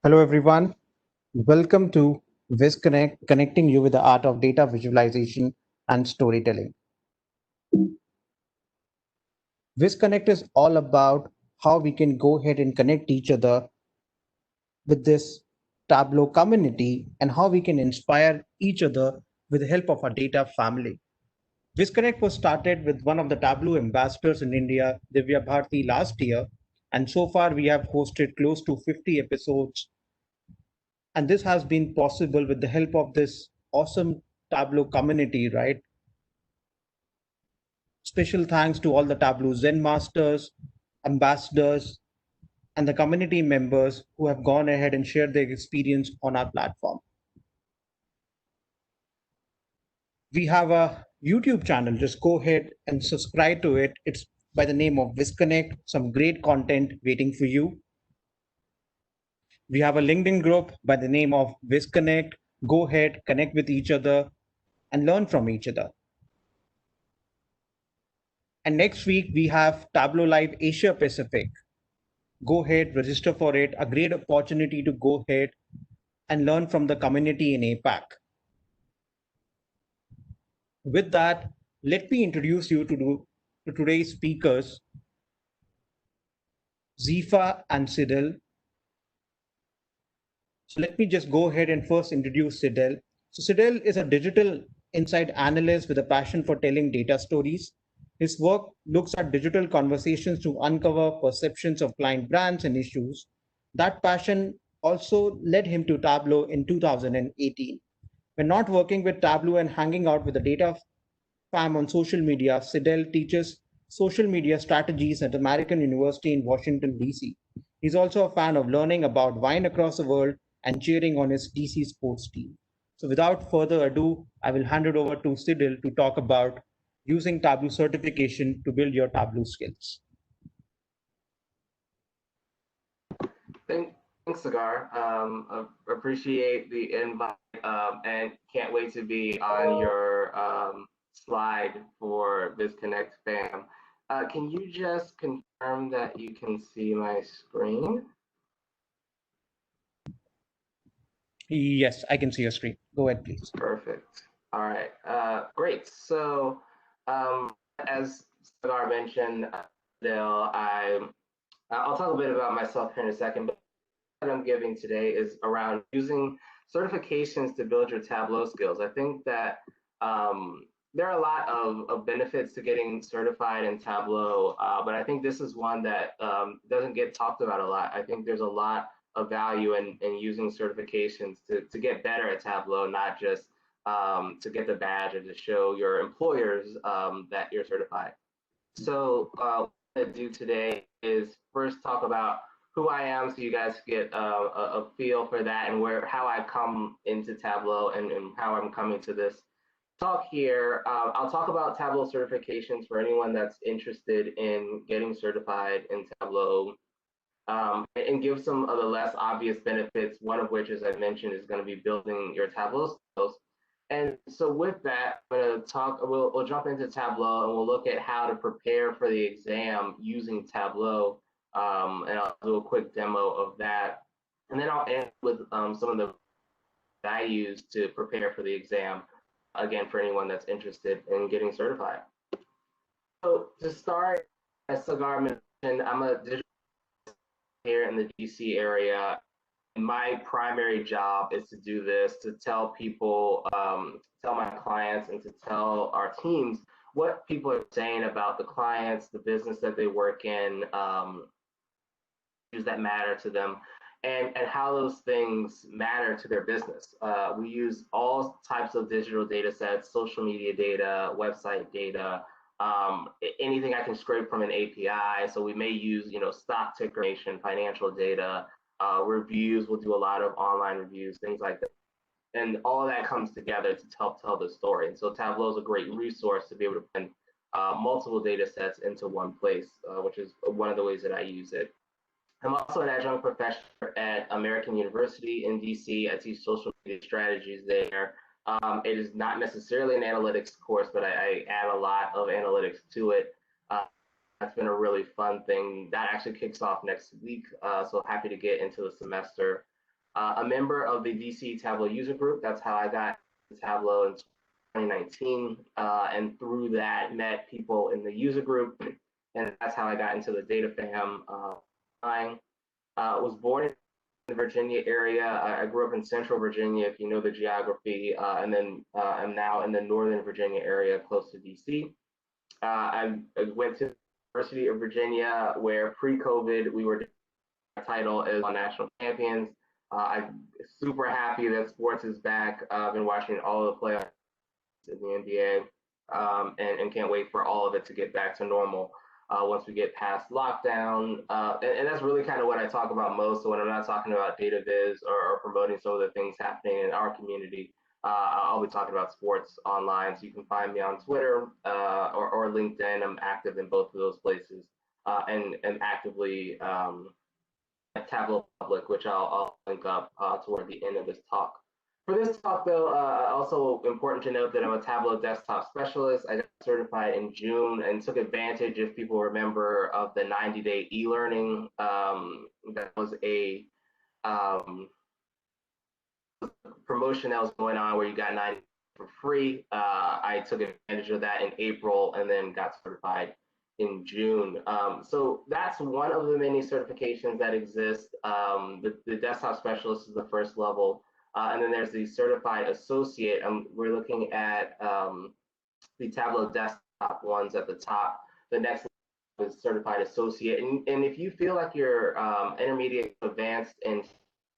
Hello, everyone. Welcome to VizConnect, connecting you with the art of data visualization and storytelling. VizConnect is all about how we can go ahead and connect each other with this Tableau community and how we can inspire each other with the help of our data family. VizConnect was started with one of the Tableau ambassadors in India, Divya Bharti, last year. And so far, we have hosted close to 50 episodes. And this has been possible with the help of this awesome Tableau community, right? Special thanks to all the Tableau Zen masters, ambassadors, and the community members who have gone ahead and shared their experience on our platform. We have a YouTube channel. Just go ahead and subscribe to it. It's by the name of VizConnect, some great content waiting for you. We have a LinkedIn group by the name of VizConnect. Go ahead, connect with each other, and learn from each other. And next week, we have Tableau Live Asia Pacific. Go ahead, register for it. A great opportunity to go ahead and learn from the community in APAC. With that, let me introduce you to today's speakers, Dzifa and Sedale. So let me just go ahead and first introduce Sedale. So Sedale is a digital insight analyst with a passion for telling data stories. His work looks at digital conversations to uncover perceptions of client brands and issues. That passion also led him to Tableau in 2018. When not working with Tableau and hanging out with the data fam on social media, Sedale teaches social media strategies at American University in Washington, D.C. He's also a fan of learning about wine across the world and cheering on his DC sports team. So without further ado, I will hand it over to Sedale to talk about using Tableau certification to build your Tableau skills. Thanks, Sagar. Appreciate the invite and can't wait to be on your slide for VizConnect fam. Can you just confirm that you can see my screen? Yes, I can see your screen. Go ahead, please. Perfect. All right, great. So as Sagar mentioned, Dale, I'll talk a bit about myself here in a second, but that I'm giving today is around using certifications to build your Tableau skills. I think that there are a lot of benefits to getting certified in Tableau, but I think this is one that doesn't get talked about a lot. I think there's a lot of value in using certifications to get better at Tableau, not just to get the badge or to show your employers that you're certified. So what I'm going to do today is first talk about who I am so you guys get a feel for that and how I come into Tableau and how I'm coming to this talk here. I'll talk about Tableau certifications for anyone that's interested in getting certified in Tableau and give some of the less obvious benefits, one of which, as I mentioned, is going to be building your Tableau skills. And so with that, I'm going to talk, we'll jump into Tableau and we'll look at how to prepare for the exam using Tableau. And I'll do a quick demo of that. And then I'll end with some of the values to prepare for the exam, again, for anyone that's interested in getting certified. So to start, as Sagar mentioned, I'm a digital here in the DC area. My primary job is to do this, to tell people, tell my clients and to tell our teams what people are saying about the clients, the business that they work in, issues that matter to them, and how those things matter to their business. We use all types of digital data sets, social media data, website data, anything I can scrape from an API. So we may use, stock ticker information, financial data, reviews. We'll do a lot of online reviews, things like that. And all of that comes together to help tell the story. And so Tableau is a great resource to be able to put multiple data sets into one place, which is one of the ways that I use it. I'm also an adjunct professor at American University in DC. I teach social media strategies there. It is not necessarily an analytics course, but I add a lot of analytics to it. That's been a really fun thing. That actually kicks off next week, so happy to get into the semester. a member of the DC Tableau user group. That's how I got into Tableau in 2019, and through that met people in the user group, and that's how I got into the data fam. I was born in the Virginia area. I grew up in Central Virginia, if you know the geography, and then I'm now in the Northern Virginia area, close to DC. I went to the University of Virginia, where pre-COVID we were title as national champions. I'm super happy that sports is back. I've been watching all of the playoffs in the NBA, and can't wait for all of it to get back to normal once we get past lockdown. And that's really kind of what I talk about most. So when I'm not talking about data viz or promoting some of the things happening in our community, I'll be talking about sports online. So you can find me on Twitter or LinkedIn. I'm active in both of those places, and actively at Tableau Public, which I'll link up toward the end of this talk. For this talk, though, also important to note that I'm a Tableau desktop specialist. I got certified in June and took advantage, if people remember, of the 90-day e-learning. That was a promotion that was going on where you got 90 for free. I took advantage of that in April and then got certified in June. So that's one of the many certifications that exist. The desktop specialist is the first level. And then there's the certified associate. We're looking at the Tableau desktop ones at the top. The next is certified associate. And if you feel like you're intermediate advanced, and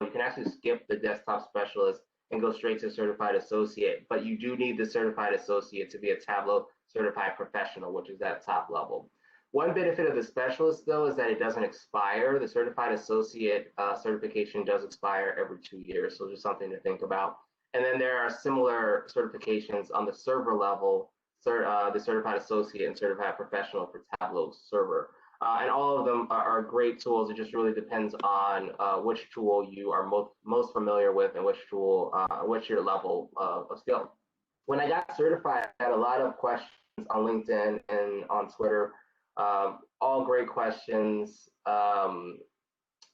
you can actually skip the desktop specialist and go straight to certified associate, but you do need the certified associate to be a Tableau certified professional, which is that top level. One benefit of the specialist, though, is that it doesn't expire. The certified associate certification does expire every 2 years, so just something to think about. And then there are similar certifications on the server level, the certified associate and certified professional for Tableau server. And all of them are great tools. It just really depends on which tool you are most familiar with and which tool, what's your level of skill. When I got certified, I had a lot of questions on LinkedIn and on Twitter. All great questions.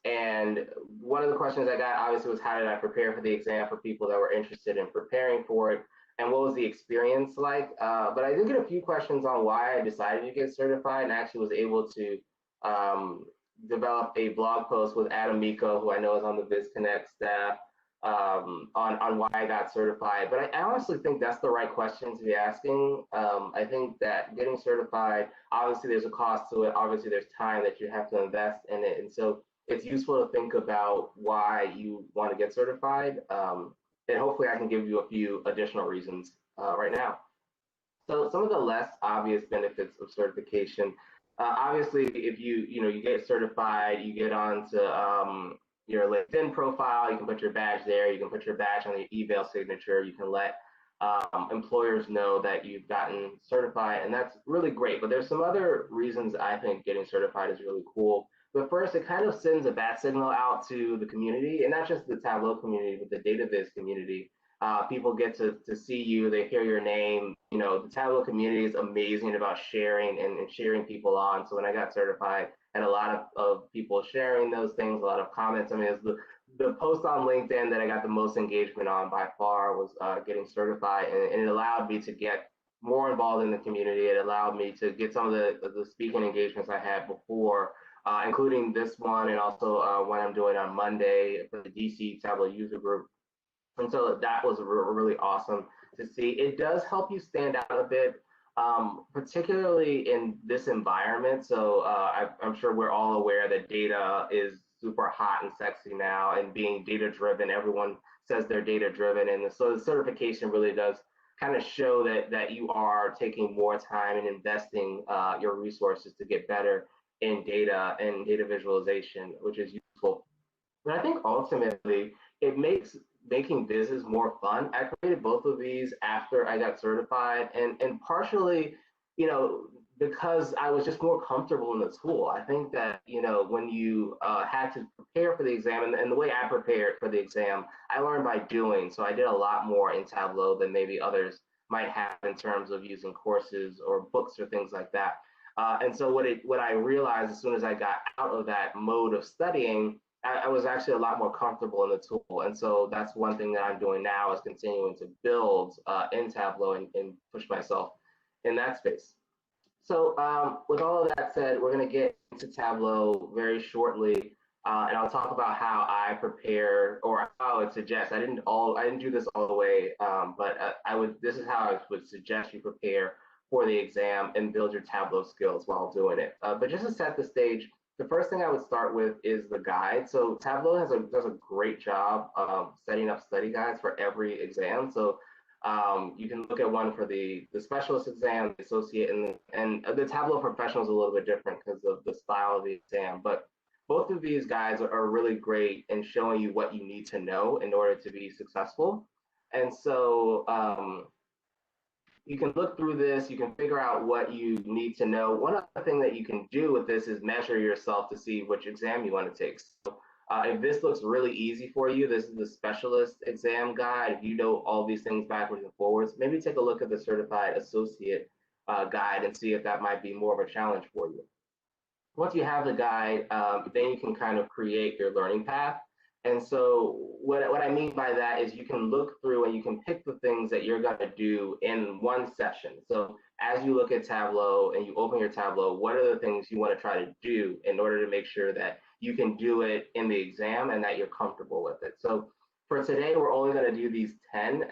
And one of the questions I got obviously was, how did I prepare for the exam, for people that were interested in preparing for it, and what was the experience like? But I did get a few questions on why I decided to get certified, and actually was able to develop a blog post with Amexo, who I know is on the VizConnect staff, on why I got certified. But I honestly think that's the right question to be asking. I think that getting certified, obviously there's a cost to it. Obviously there's time that you have to invest in it. And so it's useful to think about why you want to get certified. And hopefully I can give you a few additional reasons right now. So some of the less obvious benefits of certification, obviously if you get certified, you get onto your LinkedIn profile, you can put your badge there, you can put your badge on your email signature, you can let employers know that you've gotten certified, and that's really great. But there's some other reasons I think getting certified is really cool. But first, it kind of sends a bat signal out to the community, and not just the Tableau community, but the data viz community. People get to see you, they hear your name. The Tableau community is amazing about sharing and cheering people on. So when I got certified, and a lot of people sharing those things, a lot of comments. I mean, it's the post on LinkedIn that I got the most engagement on by far was getting certified, and it allowed me to get more involved in the community. It allowed me to get some of the speaking engagements I had before, including this one, and also what I'm doing on Monday for the DC Tableau user group. And so that was really awesome to see. It does help you stand out a bit, particularly in this environment. So I'm sure we're all aware that data is super hot and sexy now, and being data driven, everyone says they're data driven. And so the certification really does kind of show that you are taking more time and investing your resources to get better in data and data visualization, which is useful. But I think ultimately it makes making business more fun. I created both of these after I got certified, and partially, because I was just more comfortable in the tool. I think that, when you had to prepare for the exam, and the way I prepared for the exam, I learned by doing. So I did a lot more in Tableau than maybe others might have in terms of using courses or books or things like that. And so what I realized as soon as I got out of that mode of studying I was actually a lot more comfortable in the tool. And so that's one thing that I'm doing now, is continuing to build in Tableau and push myself in that space. So with all of that said, we're going to get into Tableau very shortly, and I'll talk about how I prepare, or how I would suggest. I didn't do this all the way, but I would. This is how I would suggest you prepare for the exam and build your Tableau skills while doing it. But just to set the stage, the first thing I would start with is the guide. So Tableau does a great job setting up study guides for every exam. So you can look at one for the specialist exam, the associate, and the Tableau professional is a little bit different because of the style of the exam. But both of these guides are really great in showing you what you need to know in order to be successful. And so you can look through this, you can figure out what you need to know. One other thing that you can do with this is measure yourself to see which exam you want to take. So if this looks really easy for you, this is the specialist exam guide. If you know all these things backwards and forwards, maybe take a look at the certified associate guide and see if that might be more of a challenge for you. Once you have the guide, then you can kind of create your learning path. And so what I mean by that is you can look through and you can pick the things that you're going to do in one session. So as you look at Tableau and you open your Tableau, what are the things you want to try to do in order to make sure that you can do it in the exam and that you're comfortable with it? So for today, we're only going to do these 10,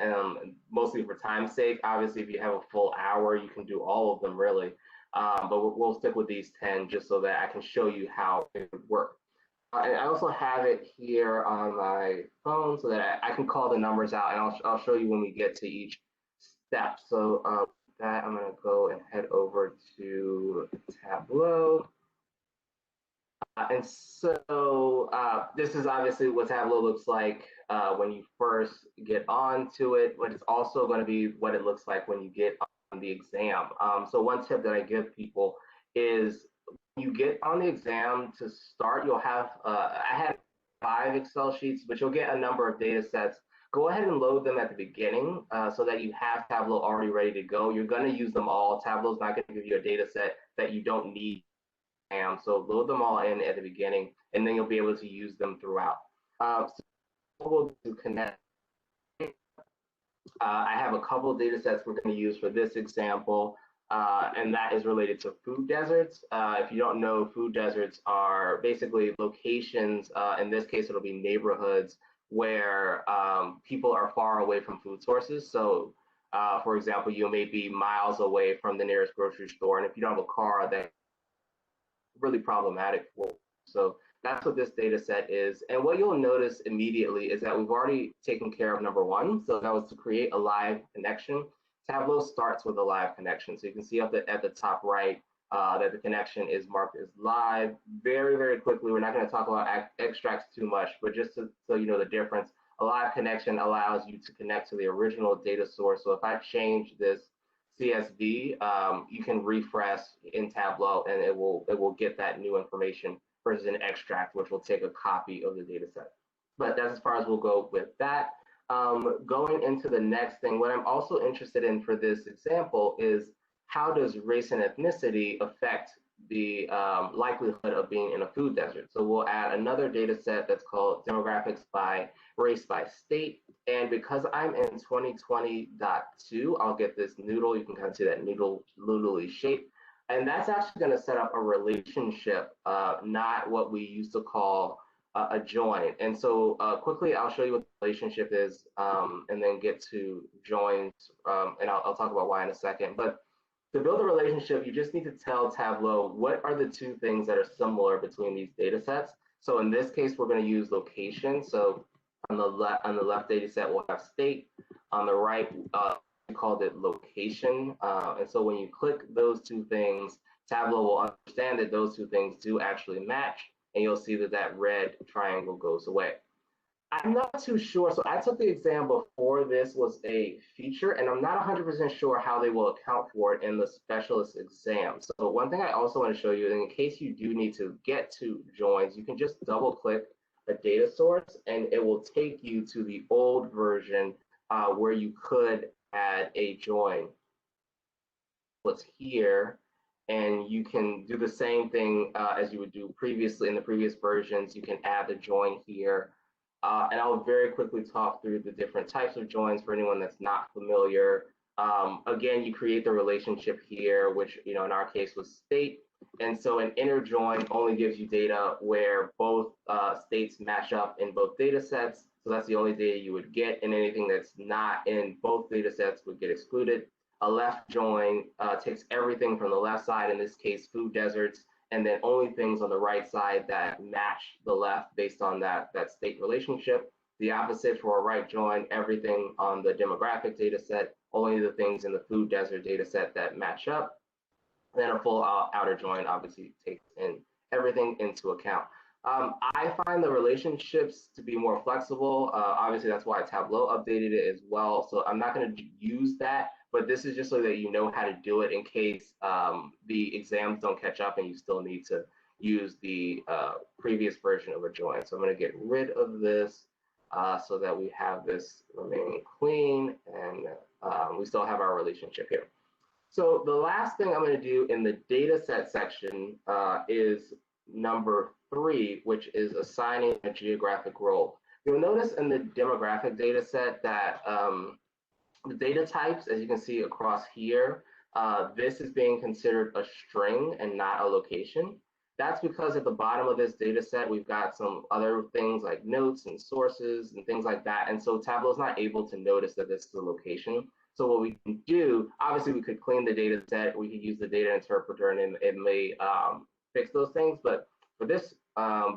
mostly for time's sake. Obviously, if you have a full hour, you can do all of them really. But we'll stick with these 10 just so that I can show you how it would work. And I also have it here on my phone so that I can call the numbers out, and I'll show you when we get to each step. So with that, I'm going to go and head over to Tableau. And so this is obviously what Tableau looks like when you first get onto it, but it's also going to be what it looks like when you get on the exam. So one tip that I give people is you get on the exam to start, you'll have, I had 5 Excel sheets, but you'll get a number of data sets. Go ahead and load them at the beginning so that you have Tableau already ready to go. You're going to use them all. Tableau's not going to give you a data set that you don't need. So load them all in at the beginning, and then you'll be able to use them throughout. So we'll do connect. I have a couple of data sets we're going to use for this example. And that is related to food deserts. If you don't know, food deserts are basically locations, in this case, it'll be neighborhoods where people are far away from food sources. So, for example, you may be miles away from the nearest grocery store, and if you don't have a car, that's really problematic for you. So that's what this data set is. And what you'll notice immediately is that we've already taken care of number 1. So that was to create a live connection. Tableau starts with a live connection. So you can see up at the top right that the connection is marked as live. Very, very quickly, we're not going to talk about extracts too much, but just so you know the difference, a live connection allows you to connect to the original data source. So if I change this CSV, you can refresh in Tableau and it will get that new information versus an extract, which will take a copy of the data set. But that's as far as we'll go with that. Going into the next thing, what I'm also interested in for this example is how does race and ethnicity affect the likelihood of being in a food desert? So we'll add another data set that's called demographics by race by state. And because I'm in 2020.2, I'll get this noodle. You can kind of see that noodly shape. And that's actually going to set up a relationship, not what we used to call a join. And so quickly, I'll show you what the relationship is and then get to joins. And I'll talk about why in a second. But to build a relationship, you just need to tell Tableau what are the 2 things that are similar between these data sets. So in this case, we're going to use location. So on the left data set, we'll have state. On the right, we called it location. And so when you click those 2 things, Tableau will understand that those 2 things do actually match. And you'll see that that red triangle goes away. I'm not too sure. So I took the exam before this was a feature, and I'm not 100% sure how they will account for it in the specialist exam. So one thing I also want to show you, in case you do need to get to joins, you can just double click a data source, and it will take you to the old version where you could add a join. What's here. and you can do the same thing as you would do previously in the previous versions. You can add the join here. And I'll very quickly talk through the different types of joins for anyone that's not familiar. Again, you create the relationship here, which in our case was state. And so an inner join only gives you data where both states match up in both data sets. So that's the only data you would get, and anything that's not in both data sets would get excluded. A left join takes everything from the left side, in this case, food deserts, and then only things on the right side that match the left based on that state relationship. The opposite for a right join, everything on the demographic data set, only the things in the food desert data set that match up. Then a full outer join obviously takes in everything into account. I find the relationships to be more flexible. Obviously, that's why Tableau updated it as well. So I'm not going to use that, but this is just so that you know how to do it in case the exams don't catch up and you still need to use the previous version of a join. So I'm going to get rid of this so that we have this remaining clean, and we still have our relationship here. So the last thing I'm going to do in the data set section is number 3, which is assigning a geographic role. You'll notice in the demographic data set that the data types, as you can see across here, this is being considered a string and not a location. That's because at the bottom of this data set, we've got some other things like notes and sources and things like that. And so Tableau is not able to notice that this is a location. So what we can do, obviously we could clean the data set, we could use the data interpreter, and it may fix those things. But for this,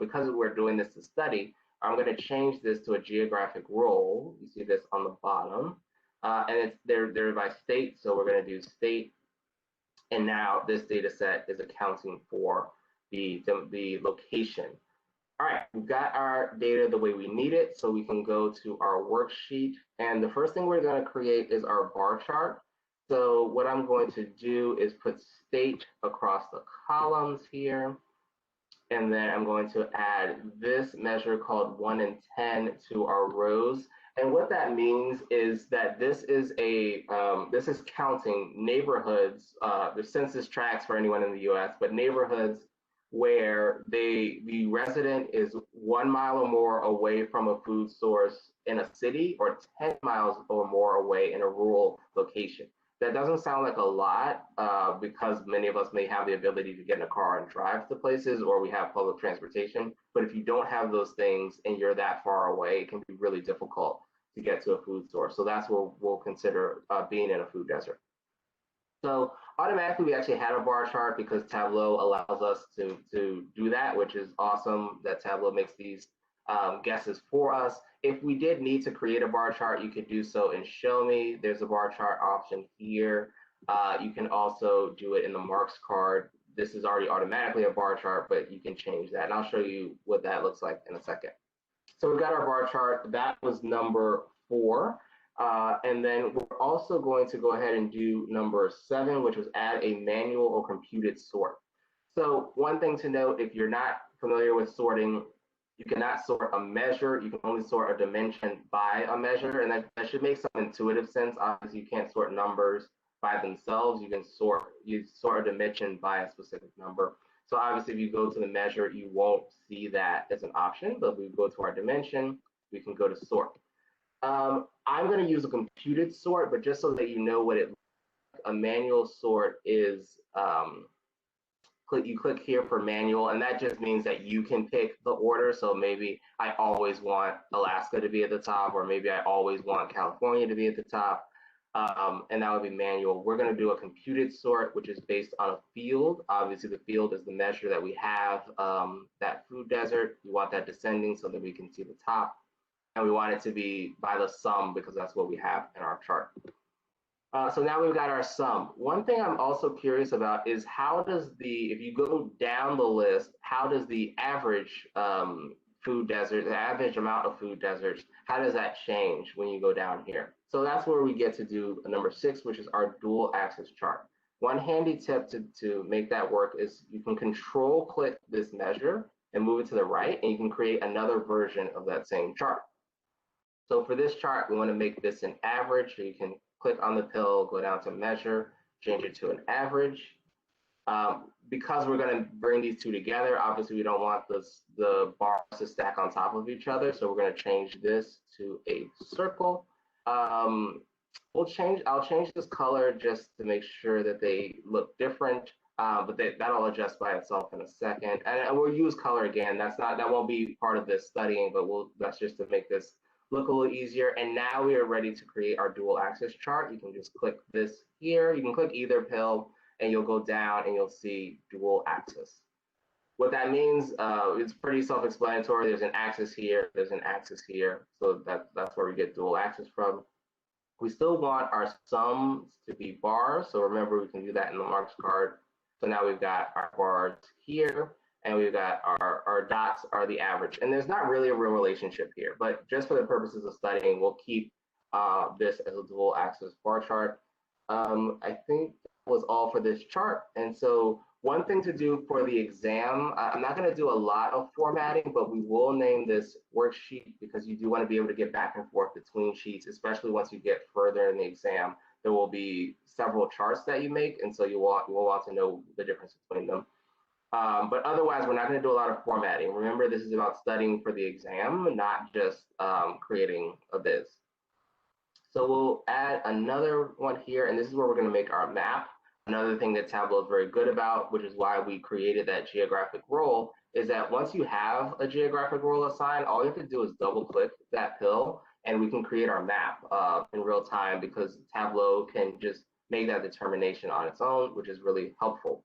because we're doing this to study, I'm going to change this to a geographic role. You see this on the bottom, and they're by state. So we're going to do state, and now this data set is accounting for the location. All right, we've got our data the way we need it, so we can go to our worksheet. And the first thing we're going to create is our bar chart. So what I'm going to do is put state across the columns here. And then I'm going to add this measure called 1 in 10 to our rows. And what that means is that this is counting neighborhoods, the census tracts for anyone in the US, but neighborhoods where the resident is 1 mile or more away from a food source in a city, or 10 miles or more away in a rural location. That doesn't sound like a lot because many of us may have the ability to get in a car and drive to places, or we have public transportation. But if you don't have those things and you're that far away, it can be really difficult to get to a food source. So that's what we'll consider being in a food desert. So automatically, we actually had a bar chart because Tableau allows us to do that, which is awesome that Tableau makes these guesses for us. If we did need to create a bar chart, you could do so in Show Me. There's a bar chart option here. You can also do it in the marks card. This is already automatically a bar chart, but you can change that. And I'll show you what that looks like in a second. So we've got our bar chart. That was number 4. And then we're also going to go ahead and do number 7, which was add a manual or computed sort. So one thing to note, if you're not familiar with sorting, you cannot sort a measure. You can only sort a dimension by a measure, and that should make some intuitive sense. Obviously, you can't sort numbers by themselves. You can sort a dimension by a specific number. So obviously, if you go to the measure, you won't see that as an option. But if we go to our dimension, we can go to sort. I'm going to use a computed sort, but just so that you know what it looks like, a manual sort is you click here for manual, and that just means that you can pick the order. So maybe I always want Alaska to be at the top, or maybe I always want California to be at the top, and that would be manual. We're going to do a computed sort, which is based on a field. Obviously, the field is the measure that we have, that food desert. We want that descending so that we can see the top. And we want it to be by the sum because that's what we have in our chart. So now we've got our sum. One thing I'm also curious about is how does if you go down the list, how does the average food desert, the average amount of food deserts, how does that change when you go down here? So that's where we get to do number 6, which is our dual axis chart. One handy tip to make that work is you can control click this measure and move it to the right, and you can create another version of that same chart. So for this chart, we want to make this an average. So you can click on the pill, go down to measure, change it to an average. Because we're going to bring these two together, obviously we don't want the bars to stack on top of each other, so we're going to change this to a circle. I'll change this color just to make sure that they look different, but that'll adjust by itself in a second. And we'll use color again. That won't be part of this studying, but that's just to make this look a little easier. And now we are ready to create our dual axis chart. You can just click this here. You can click either pill, and you'll go down and you'll see dual axis. What that means, it's pretty self-explanatory. There's an axis here, there's an axis here. So that's where we get dual axis from. We still want our sums to be bars. So remember, we can do that in the marks card. So now we've got our bars here, and we've got our dots are the average. And there's not really a real relationship here, but just for the purposes of studying, we'll keep this as a dual axis bar chart. I think that was all for this chart. And so one thing to do for the exam, I'm not going to do a lot of formatting, but we will name this worksheet because you do want to be able to get back and forth between sheets, especially once you get further in the exam. There will be several charts that you make, and so you will want to know the difference between them. But otherwise, we're not going to do a lot of formatting. Remember, this is about studying for the exam, not just creating a viz. So we'll add another one here, and this is where we're going to make our map. Another thing that Tableau is very good about, which is why we created that geographic role, is that once you have a geographic role assigned, all you have to do is double click that pill, and we can create our map in real time, because Tableau can just make that determination on its own, which is really helpful.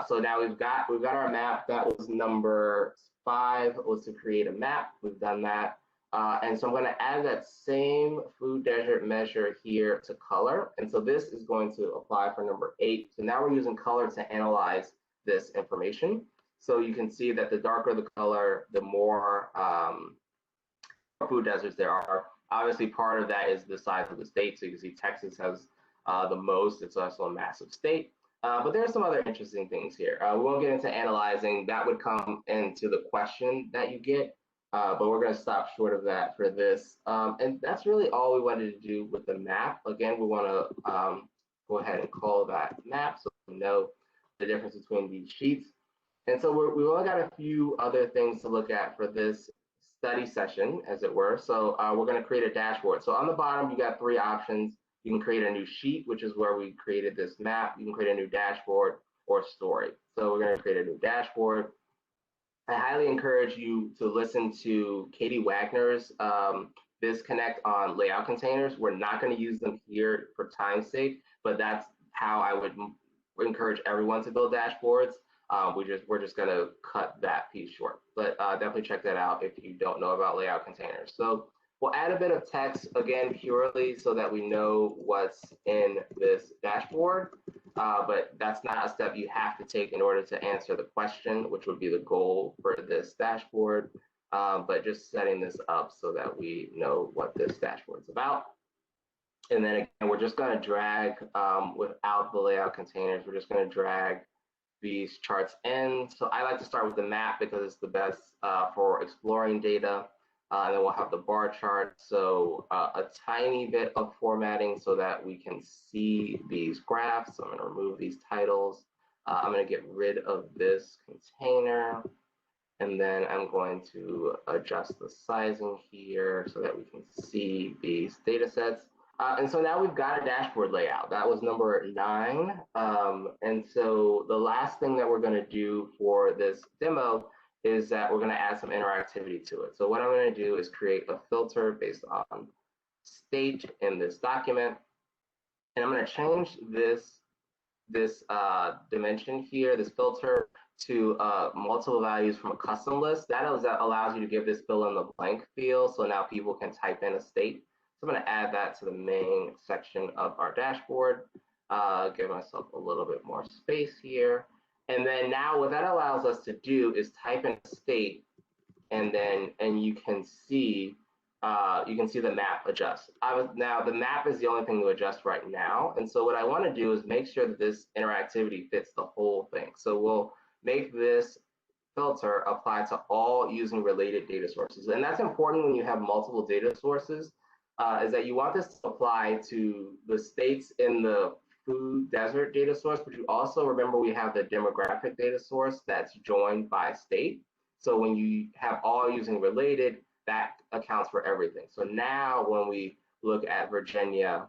So now we've got our map. That was number 5, was to create a map. We've done that. And so I'm going to add that same food desert measure here to color. And so this is going to apply for number 8. So now we're using color to analyze this information. So you can see that the darker the color, the more food deserts there are. Obviously, part of that is the size of the state. So you can see Texas has the most. It's also a massive state. But there are some other interesting things here. We won't get into analyzing. That would come into the question that you get. But we're going to stop short of that for this. And that's really all we wanted to do with the map. Again, we want to go ahead and call that map so we know the difference between these sheets. And so we've only got a few other things to look at for this study session, as it were. So we're going to create a dashboard. So on the bottom, you got 3 options. You can create a new sheet, which is where we created this map. You can create a new dashboard or story. So we're going to create a new dashboard. I highly encourage you to listen to Katie Wagner's VizConnect on layout containers. We're not going to use them here for time's sake, but that's how I would encourage everyone to build dashboards. We're just going to cut that piece short, but definitely check that out if you don't know about layout containers. So we'll add a bit of text again, purely so that we know what's in this dashboard. But that's not a step you have to take in order to answer the question, which would be the goal for this dashboard. But just setting this up so that we know what this dashboard is about. And then again, we're just going to drag without the layout containers. We're just going to drag these charts in. So I like to start with the map because it's the best for exploring data. And then we'll have the bar chart. So a tiny bit of formatting so that we can see these graphs. So I'm going to remove these titles. I'm going to get rid of this container. And then I'm going to adjust the sizing here so that we can see these data sets. And so now we've got a dashboard layout. That was number 9. And so the last thing that we're going to do for this demo is that we're going to add some interactivity to it. So what I'm going to do is create a filter based on state in this document. And I'm going to change this dimension here, this filter, to multiple values from a custom list. That allows you to give this fill in the blank field, so now people can type in a state. So I'm going to add that to the main section of our dashboard, give myself a little bit more space here. And then now what that allows us to do is type in a state, and you can see the map adjust. Now the map is the only thing to adjust right now. And so what I want to do is make sure that this interactivity fits the whole thing. So we'll make this filter apply to all using related data sources. And that's important when you have multiple data sources, is that you want this to apply to the states in the food desert data source, but you also remember we have the demographic data source that's joined by state. So when you have all using related, that accounts for everything. So now when we look at Virginia,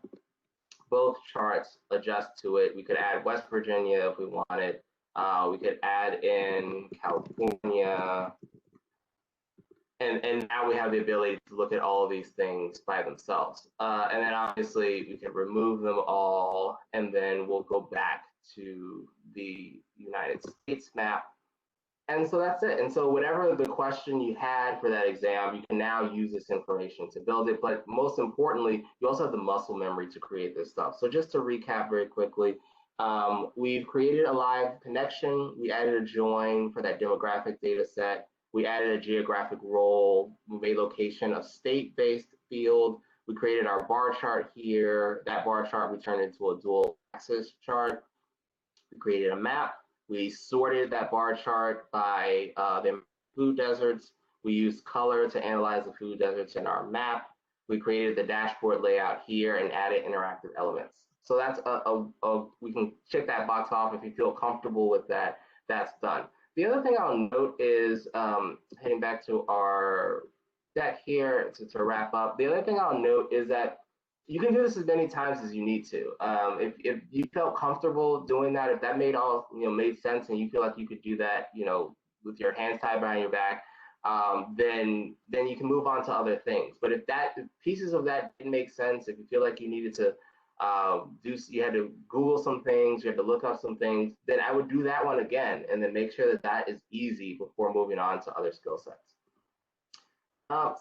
both charts adjust to it. We could add West Virginia if we wanted. We could add in California. And now we have the ability to look at all of these things by themselves. And then obviously we can remove them all, and then we'll go back to the United States map. And so that's it. And so whatever the question you had for that exam, you can now use this information to build it. But most importantly, you also have the muscle memory to create this stuff. So just to recap very quickly, we've created a live connection. We added a join for that demographic data set. We added a geographic role. We made location a state-based field. We created our bar chart here. That bar chart we turned into a dual axis chart. We created a map. We sorted that bar chart by the food deserts. We used color to analyze the food deserts in our map. We created the dashboard layout here and added interactive elements. So that's we can check that box off if you feel comfortable with that. That's done. The other thing I'll note is heading back to our deck here to wrap up. The other thing I'll note is that you can do this as many times as you need to. If you felt comfortable doing that, if that made sense, and you feel like you could do that, with your hands tied behind your back, then you can move on to other things. But if pieces of that didn't make sense, if you feel like you needed to you had to Google some things, you had to look up some things, then I would do that one again, and then make sure that that is easy before moving on to other skill sets.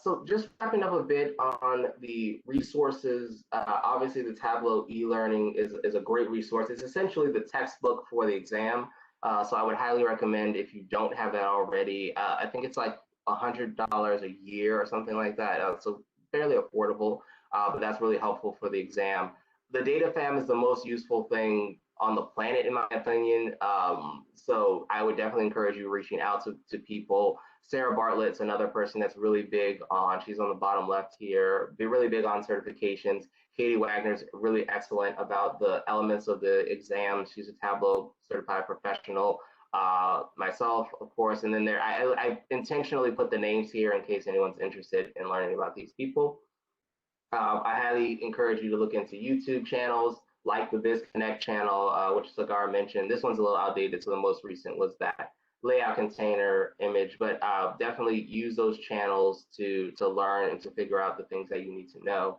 So just wrapping up a bit on the resources, obviously the Tableau e-learning is a great resource. It's essentially the textbook for the exam. So I would highly recommend, if you don't have that already, I think it's like $100 a year or something like that. So fairly affordable, but that's really helpful for the exam. The data fam is the most useful thing on the planet, in my opinion. So I would definitely encourage you reaching out to people. Sarah Bartlett's another person that's really big on, she's on the bottom left here, be really big on certifications. Katie Wagner's really excellent about the elements of the exam. She's a Tableau certified professional. Myself, of course, and then I intentionally put the names here in case anyone's interested in learning about these people. I highly encourage you to look into YouTube channels like the VizConnect channel, which Sagar mentioned. This one's a little outdated, so the most recent was that layout container image, but definitely use those channels to learn and to figure out the things that you need to know.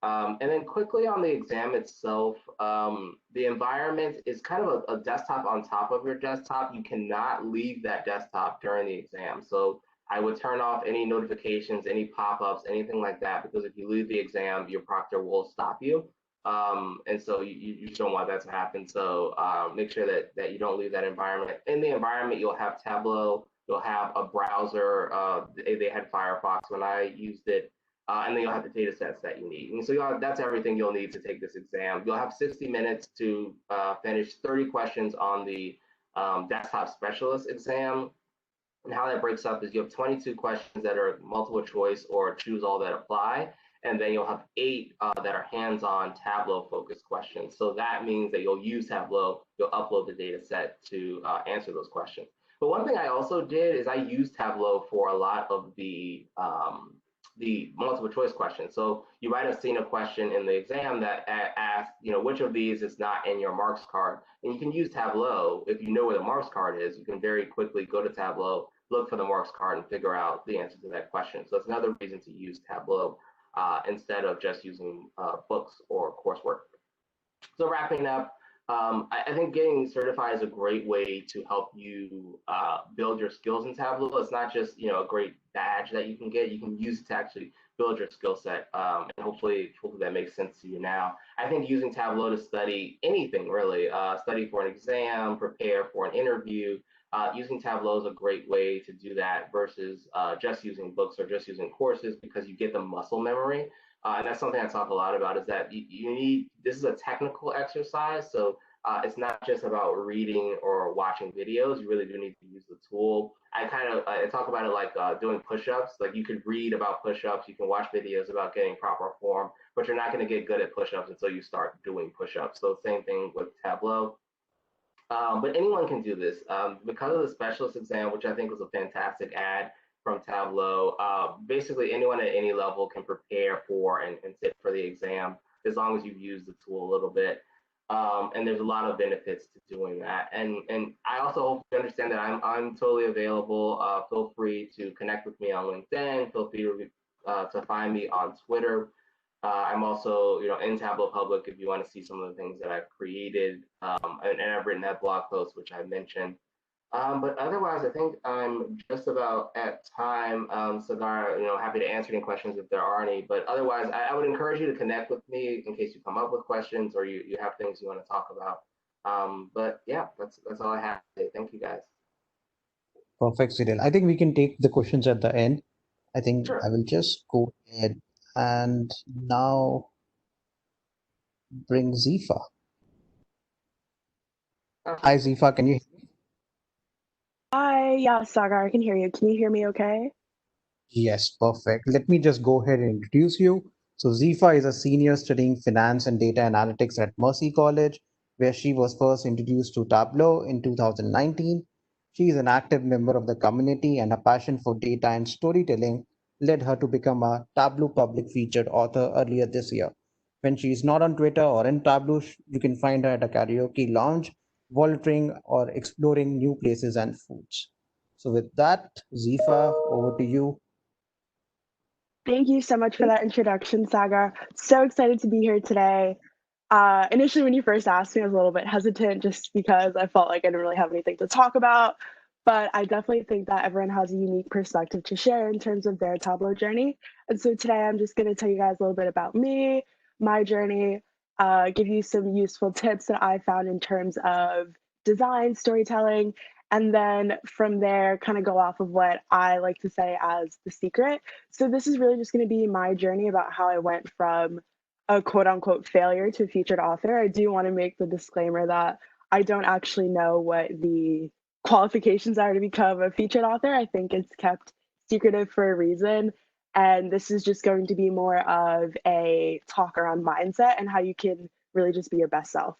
And then quickly on the exam itself, the environment is kind of a desktop on top of your desktop. You cannot leave that desktop during the exam. So I would turn off any notifications, any pop-ups, anything like that, because if you leave the exam, your proctor will stop you. And so you just don't want that to happen. So make sure that you don't leave that environment. In the environment, you'll have Tableau, you'll have a browser. They had Firefox when I used it. And then you'll have the data sets that you need. And so that's everything you'll need to take this exam. You'll have 60 minutes to finish 30 questions on the desktop specialist exam. And how that breaks up is you have 22 questions that are multiple choice or choose all that apply. And then you'll have 8 that are hands-on Tableau focused questions. So that means that you'll use Tableau, you'll upload the data set to answer those questions. But one thing I also did is I used Tableau for a lot of the multiple choice questions. So you might have seen a question in the exam that asks, which of these is not in your marks card? And you can use Tableau. If you know where the marks card is, you can very quickly go to Tableau, look for the marks card, and figure out the answer to that question. So it's another reason to use Tableau instead of just using books or coursework. So wrapping up, I think getting certified is a great way to help you build your skills in Tableau. It's not just a great badge that you can get. You can use it to actually build your skill set, and hopefully that makes sense to you now. I think using Tableau to study anything really, study for an exam, prepare for an interview, using Tableau is a great way to do that versus just using books or just using courses, because you get the muscle memory. And that's something I talk a lot about, is that you need, this is a technical exercise. So it's not just about reading or watching videos. You really do need to use the tool. I talk about it like doing push-ups. Like you could read about push-ups, you can watch videos about getting proper form, but you're not going to get good at push-ups until you start doing push-ups. So same thing with Tableau. But anyone can do this because of the specialist exam, which I think was a fantastic ad from Tableau. Basically, anyone at any level can prepare for and sit for the exam as long as you use the tool a little bit. And there's a lot of benefits to doing that. And I also hope you understand that I'm totally available. Feel free to connect with me on LinkedIn. Feel free to find me on Twitter. I'm also, in Tableau Public if you want to see some of the things that I've created, and I've written that blog post which I mentioned. But otherwise, I think I'm just about at time. Sagar, happy to answer any questions if there are any. But otherwise, I would encourage you to connect with me in case you come up with questions or you have things you want to talk about. But yeah, that's all I have to say. Thank you, guys. Perfect, Cyril. I think we can take the questions at the end. I think I Sure. will just go ahead and now bring Zifa. Hi, Absolutely. Zifa. Can you? Hi, yeah, Sagar, I can hear you. Can you hear me okay? Yes, perfect. Let me just go ahead and introduce you. So Zifa is a senior studying finance and data analytics at Mercy College, where she was first introduced to Tableau in 2019. She is an active member of the community, and her passion for data and storytelling led her to become a Tableau public featured author earlier this year. When she is not on Twitter or in Tableau, you can find her at a karaoke lounge, volunteering or exploring new places and foods. So with that, Zifa, over to you. Thank you so much for that introduction, Sagar. So excited to be here today. Initially, when you first asked me, I was a little bit hesitant just because I felt like I didn't really have anything to talk about. But I definitely think that everyone has a unique perspective to share in terms of their Tableau journey. And so today I'm just going to tell you guys a little bit about me, my journey, give you some useful tips that I found in terms of design, storytelling, and then from there, kind of go off of what I like to say as the secret. So this is really just going to be my journey about how I went from a quote unquote failure to a featured author. I do want to make the disclaimer that I don't actually know what the qualifications are to become a featured author. I think it's kept secretive for a reason. And this is just going to be more of a talk around mindset and how you can really just be your best self.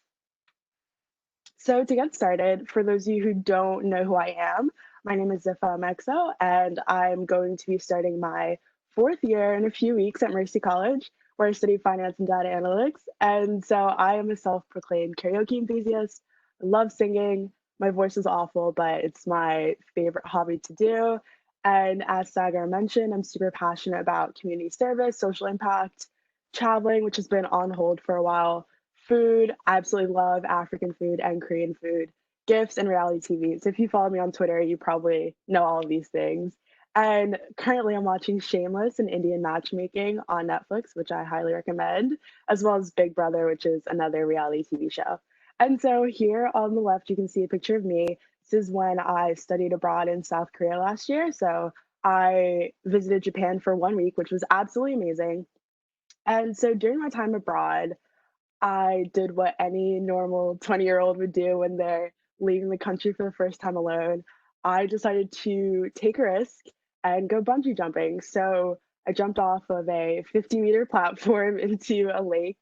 So to get started, for those of you who don't know who I am, my name is Dzifa Amexo, and I'm going to be starting my fourth year in a few weeks at Mercy College, where I study finance and data analytics. And so I am a self-proclaimed karaoke enthusiast. I love singing. My voice is awful, but it's my favorite hobby to do. And as Sagar mentioned, I'm super passionate about community service, social impact, traveling, which has been on hold for a while, food. I absolutely love African food and Korean food, gifts, and reality TV. So if you follow me on Twitter, you probably know all of these things. And currently, I'm watching Shameless and Indian Matchmaking on Netflix, which I highly recommend, as well as Big Brother, which is another reality TV show. And so here on the left, you can see a picture of me. This is when I studied abroad in South Korea last year. So I visited Japan for 1 week, which was absolutely amazing. And so during my time abroad, I did what any normal 20-year-old would do when they're leaving the country for the first time alone. I decided to take a risk and go bungee jumping. So I jumped off of a 50-meter platform into a lake.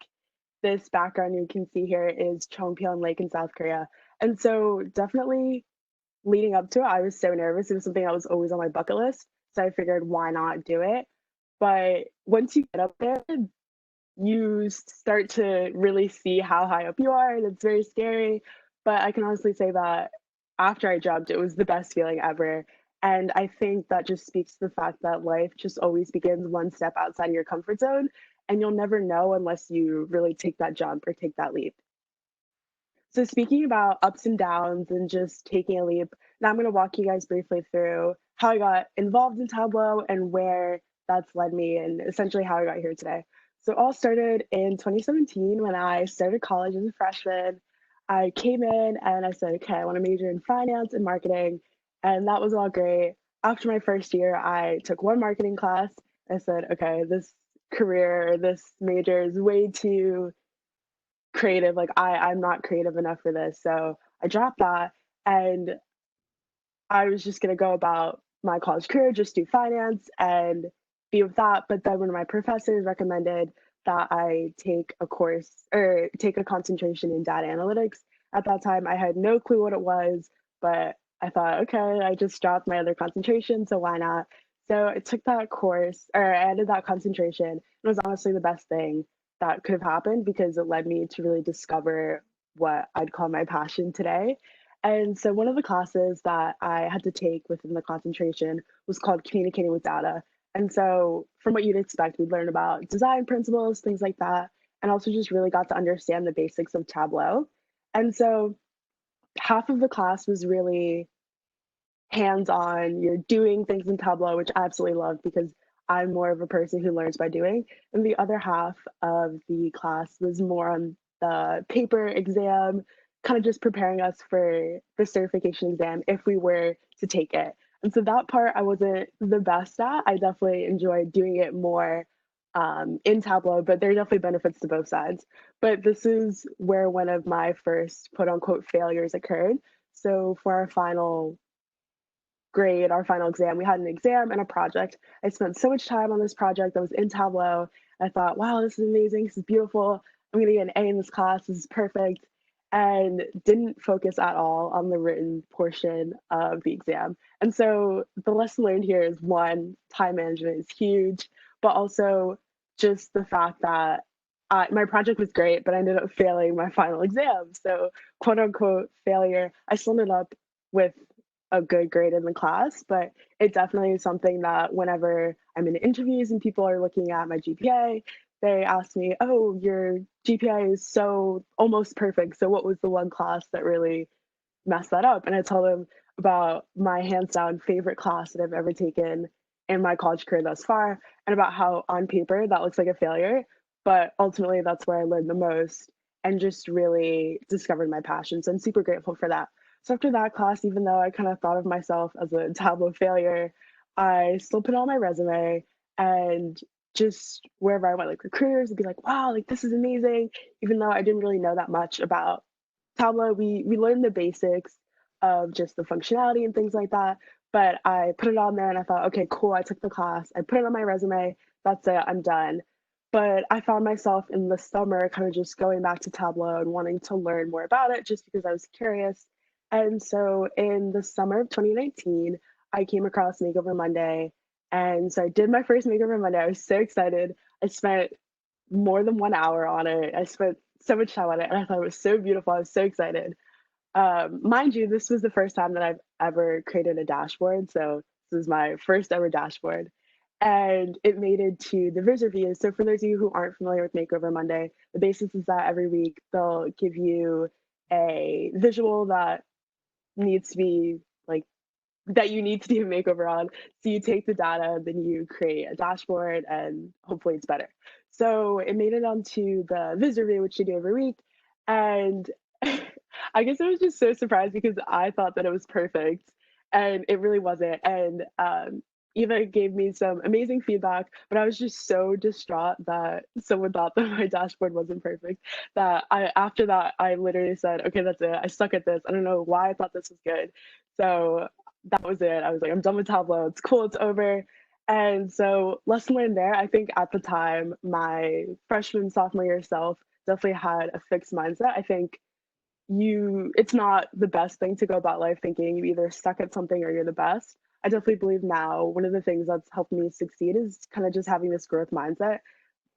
This background you can see here is Chongpyeong Lake in South Korea. And so definitely leading up to it, I was so nervous. It was something that was always on my bucket list. So I figured, why not do it? But once you get up there, you start to really see how high up you are, and it's very scary. But I can honestly say that after I jumped, it was the best feeling ever. And I think that just speaks to the fact that life just always begins one step outside of your comfort zone, and you'll never know unless you really take that jump or take that leap. So, speaking about ups and downs and just taking a leap, now I'm going to walk you guys briefly through how I got involved in Tableau and where that's led me, and essentially how I got here today. So, it all started in 2017 when I started college as a freshman. I came in and I said, okay, I want to major in finance and marketing. And that was all great. After my first year, I took one marketing class. I said, okay, this career, this major is way too creative. Like I'm not creative enough for this. So I dropped that and I was just gonna go about my college career, just do finance and be with that. But then one of my professors recommended that I take a course or take a concentration in data analytics. At that time, I had no clue what it was, but I thought, okay, I just dropped my other concentration, so why not? So I took that course, or I added that concentration. It was honestly the best thing that could have happened because it led me to really discover what I'd call my passion today. And so one of the classes that I had to take within the concentration was called Communicating with Data. And so from what you'd expect, we'd learn about design principles, things like that, and also just really got to understand the basics of Tableau. And so half of the class was really hands-on. You're doing things in Tableau, which I absolutely love because I'm more of a person who learns by doing. And the other half of the class was more on the paper exam, kind of just preparing us for the certification exam if we were to take it. And so that part I wasn't the best at. I definitely enjoyed doing it more in Tableau, but there are definitely benefits to both sides. But this is where one of my first quote unquote failures occurred. So for our final grade, our final exam, we had an exam and a project. I spent so much time on this project. I was in Tableau. I thought, wow, this is amazing. This is beautiful. I'm going to get an A in this class. This is perfect. And didn't focus at all on the written portion of the exam. And so the lesson learned here is one, time management is huge, but also just the fact that my project was great, but I ended up failing my final exam. So, quote unquote, failure. I still ended up with a good grade in the class, but it definitely is something that whenever I'm in interviews and people are looking at my GPA, they ask me, oh, your GPA is so almost perfect. So what was the one class that really messed that up? And I tell them about my hands down favorite class that I've ever taken in my college career thus far, and about how on paper that looks like a failure, but ultimately that's where I learned the most and just really discovered my passion. So I'm super grateful for that. So after that class, even though I kind of thought of myself as a Tableau failure, I still put on my resume and just wherever I went, like recruiters would be like, wow, like this is amazing. Even though I didn't really know that much about Tableau, we learned the basics of just the functionality and things like that. But I put it on there and I thought, okay, cool, I took the class, I put it on my resume, that's it, I'm done. But I found myself in the summer kind of just going back to Tableau and wanting to learn more about it just because I was curious. And so in the summer of 2019, I came across Makeover Monday. And so I did my first Makeover Monday. I was so excited. I spent more than 1 hour on it. I spent so much time on it and I thought it was so beautiful. I was so excited. Mind you, this was the first time that I've ever created a dashboard. So this is my first ever dashboard. And it made it to the Viz reviews. So for those of you who aren't familiar with Makeover Monday, the basis is that every week they'll give you a visual that needs to be like that you need to do a makeover on. So you take the data, then you create a dashboard, and hopefully it's better. So it made it onto the Viz review, which you do every week. And I guess I was just so surprised because I thought that it was perfect and it really wasn't. And Eva gave me some amazing feedback, but I was just so distraught that someone thought that my dashboard wasn't perfect that after that, I literally said, okay, that's it. I suck at this. I don't know why I thought this was good. So that was it. I was like, I'm done with Tableau. It's cool. It's over. And so lesson learned there. I think at the time, my freshman, sophomore year self definitely had a fixed mindset. I think it's not the best thing to go about life thinking you either suck at something or you're the best. I definitely believe now one of the things that's helped me succeed is kind of just having this growth mindset.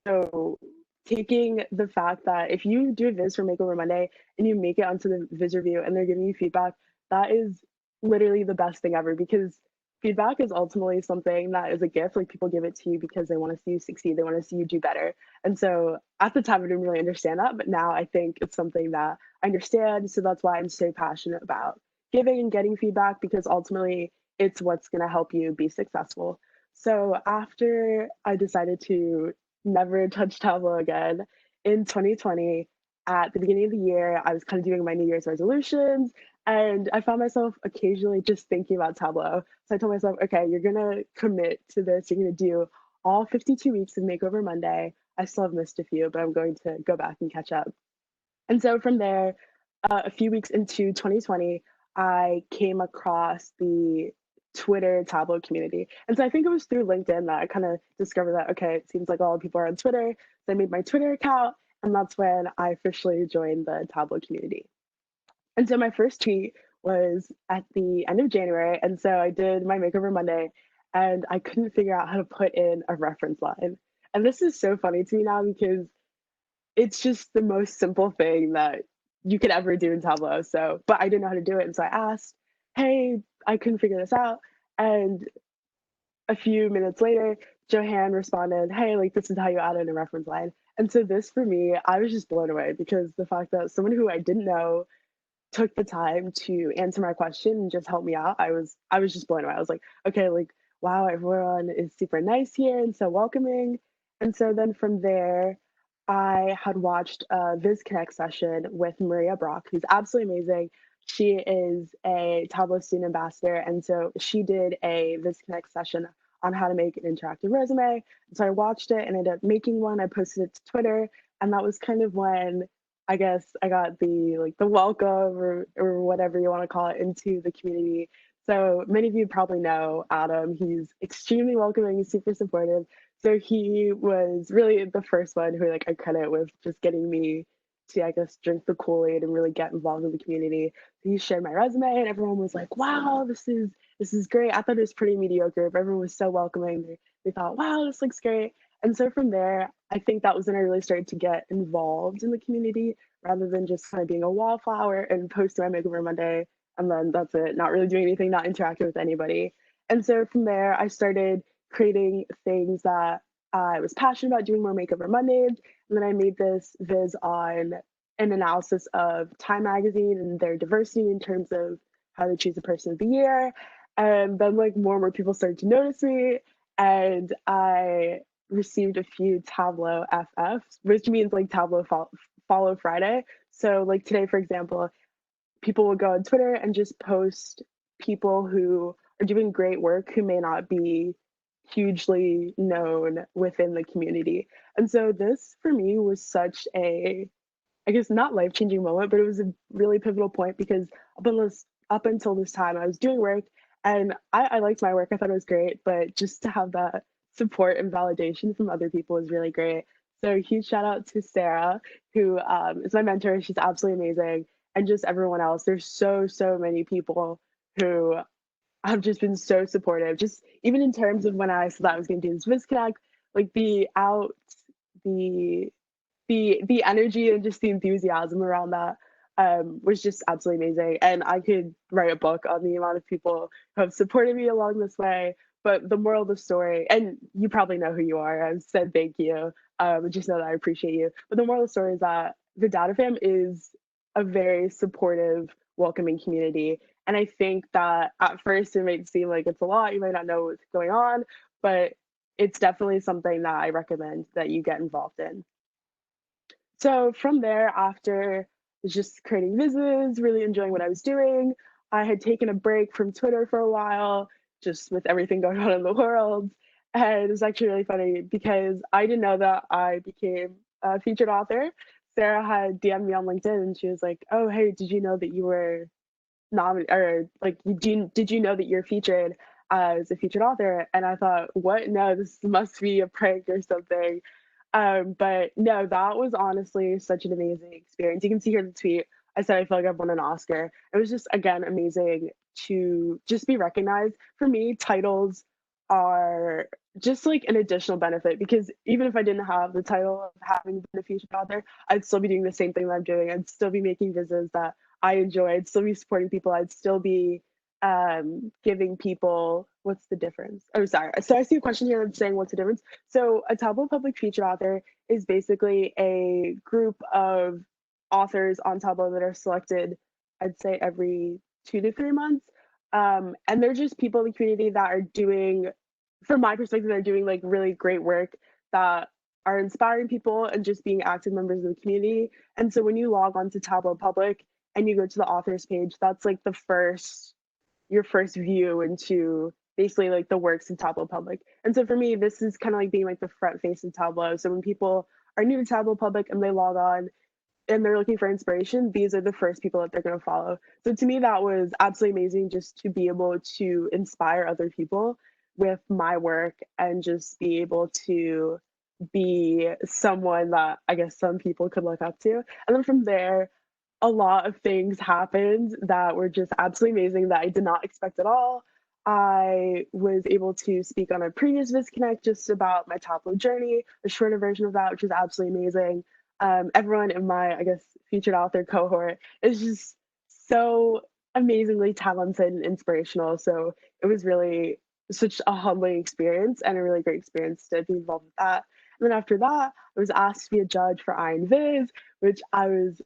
So taking the fact that if you do a Viz for Makeover Monday and you make it onto the Viz review and they're giving you feedback, that is literally the best thing ever because feedback is ultimately something that is a gift. Like people give it to you because they want to see you succeed. They want to see you do better. And so at the time, I didn't really understand that, but now I think it's something that I understand. So that's why I'm so passionate about giving and getting feedback because ultimately it's what's going to help you be successful. So after I decided to never touch Tableau again in 2020, at the beginning of the year, I was kind of doing my New Year's resolutions and I found myself occasionally just thinking about Tableau. So I told myself, okay, you're going to commit to this. You're going to do all 52 weeks of Makeover Monday. I still have missed a few, but I'm going to go back and catch up. And so from there, a few weeks into 2020, I came across the Twitter Tableau community. And so I think it was through LinkedIn that I kind of discovered that, okay, it seems like a lot of people are on Twitter. So I made my Twitter account, and that's when I officially joined the Tableau community. And so my first tweet was at the end of January. And so I did my Makeover Monday, and I couldn't figure out how to put in a reference line. And this is so funny to me now because it's just the most simple thing that you could ever do in Tableau. So, but I didn't know how to do it. And so I asked, hey, I couldn't figure this out. And a few minutes later, Johan responded, hey, like this is how you add in a reference line. And so this for me, I was just blown away because the fact that someone who I didn't know took the time to answer my question and just help me out, I was just blown away. I was like, okay, like wow, everyone is super nice here and so welcoming. And so then from there, I had watched a VizConnect session with Maria Brock, who's absolutely amazing. She is a Tableau student ambassador, and so she did a VizConnect session on how to make an interactive resume. So I watched it and ended up making one. I posted it to Twitter, and that was kind of when I guess I got the welcome or whatever you want to call it into the community. So many of you probably know Adam. He's extremely welcoming, he's super supportive. So he was really the first one who like I credit with just getting me to I guess drink the Kool-Aid and really get involved in the community. So he shared my resume and everyone was like, wow, this is great. I thought it was pretty mediocre, but everyone was so welcoming. They thought, wow, this looks great. And so from there, I think that was when I really started to get involved in the community rather than just kind of being a wallflower and posting my Makeover Monday. And then that's it, not really doing anything, not interacting with anybody. And so from there, I started creating things that I was passionate about, doing more Makeover Mondays. And then I made this viz on an analysis of Time Magazine and their diversity in terms of how they choose a person of the year. And then like more and more people started to notice me. And I received a few Tableau FFs, which means like Tableau follow Friday. So like today, for example, people will go on Twitter and just post people who are doing great work who may not be hugely known within the community. And so this for me was such a, I guess not life-changing moment, but it was a really pivotal point because up until this time I was doing work and I liked my work. I thought it was great, but just to have that support and validation from other people was really great. So huge shout out to Sarah, who is my mentor. She's absolutely amazing. And just everyone else. There's so many people who have just been so supportive. Just even in terms of when I said that I was going to do this VizConnect, like the the energy and just the enthusiasm around that was just absolutely amazing. And I could write a book on the amount of people who have supported me along this way. But the moral of the story, and you probably know who you are, I've said thank you. Just know that I appreciate you. But the moral of the story is that the Data Fam is a very supportive, welcoming community. And I think that at first it might seem like it's a lot, you might not know what's going on, but it's definitely something that I recommend that you get involved in. So from there, after just creating vizzes, really enjoying what I was doing, I had taken a break from Twitter for a while, just with everything going on in the world. And it was actually really funny because I didn't know that I became a featured author. Sarah had DM'd me on LinkedIn and she was like, oh, hey, did you know that you were nominated or like, did you know that you're featured as a featured author? And I thought, what? No, this must be a prank or something. But no, that was honestly such an amazing experience. You can see here in the tweet, I said I feel like I've won an Oscar. It was just again amazing to just be recognized. For me, titles are just like an additional benefit because even if I didn't have the title of having been a featured author, I'd still be doing the same thing that I'm doing. I'd still be making vizzes that I enjoy. I'd still be supporting people. I'd still be giving people what's the difference? Oh, sorry. So I see a question here that's saying what's the difference? So a Tableau public featured author is basically a group of authors on Tableau that are selected, I'd say every 2 to 3 months. And they're just people in the community that are doing, from my perspective, they're doing like really great work that are inspiring people and just being active members of the community. And so when you log on to Tableau Public and you go to the authors page, that's like your first view into basically like the works of Tableau Public. And so for me, this is kind of like being like the front face of Tableau. So when people are new to Tableau Public and they log on, and they're looking for inspiration, these are the first people that they're going to follow. So to me, that was absolutely amazing, just to be able to inspire other people with my work and just be able to be someone that I guess some people could look up to. And then from there, a lot of things happened that were just absolutely amazing that I did not expect at all. I was able to speak on a previous VizConnect just about my Tableau journey, a shorter version of that, which was absolutely amazing. Everyone in my, I guess, featured author cohort is just so amazingly talented and inspirational. So it was really such a humbling experience and a really great experience to be involved with that. And then after that, I was asked to be a judge for Iron Viz, which I was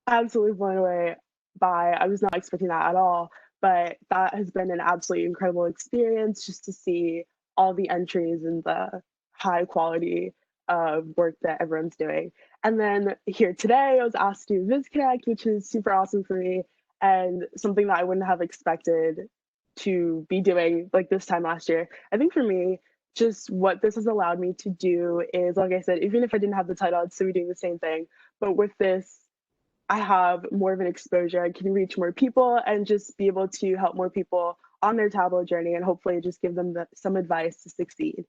absolutely blown away by. I was not expecting that at all, but that has been an absolutely incredible experience just to see all the entries and the high quality of work that everyone's doing. And then here today, I was asked to do VizConnect, which is super awesome for me and something that I wouldn't have expected to be doing like this time last year. I think for me, just what this has allowed me to do is, like I said, even if I didn't have the title, I'd still be doing the same thing. But with this, I have more of an exposure. I can reach more people and just be able to help more people on their Tableau journey and hopefully just give them some advice to succeed.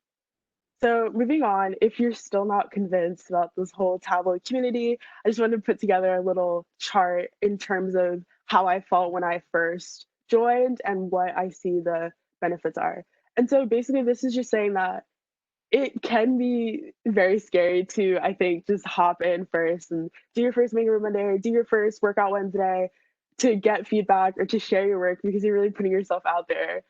So moving on, if you're still not convinced about this whole Tableau community, I just wanted to put together a little chart in terms of how I felt when I first joined and what I see the benefits are. And so basically this is just saying that it can be very scary to, I think, just hop in first and do your first Makeover Monday or do your first Workout Wednesday to get feedback or to share your work because you're really putting yourself out there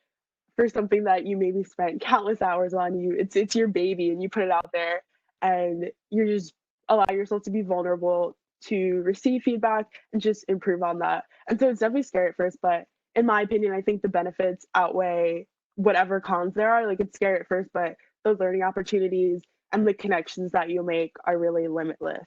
for something that you maybe spent countless hours on. It's your baby and you put it out there and you're just allow yourself to be vulnerable to receive feedback and just improve on that. And so it's definitely scary at first, but in my opinion, I think the benefits outweigh whatever cons there are. Like, it's scary at first, but the learning opportunities and the connections that you'll make are really limitless.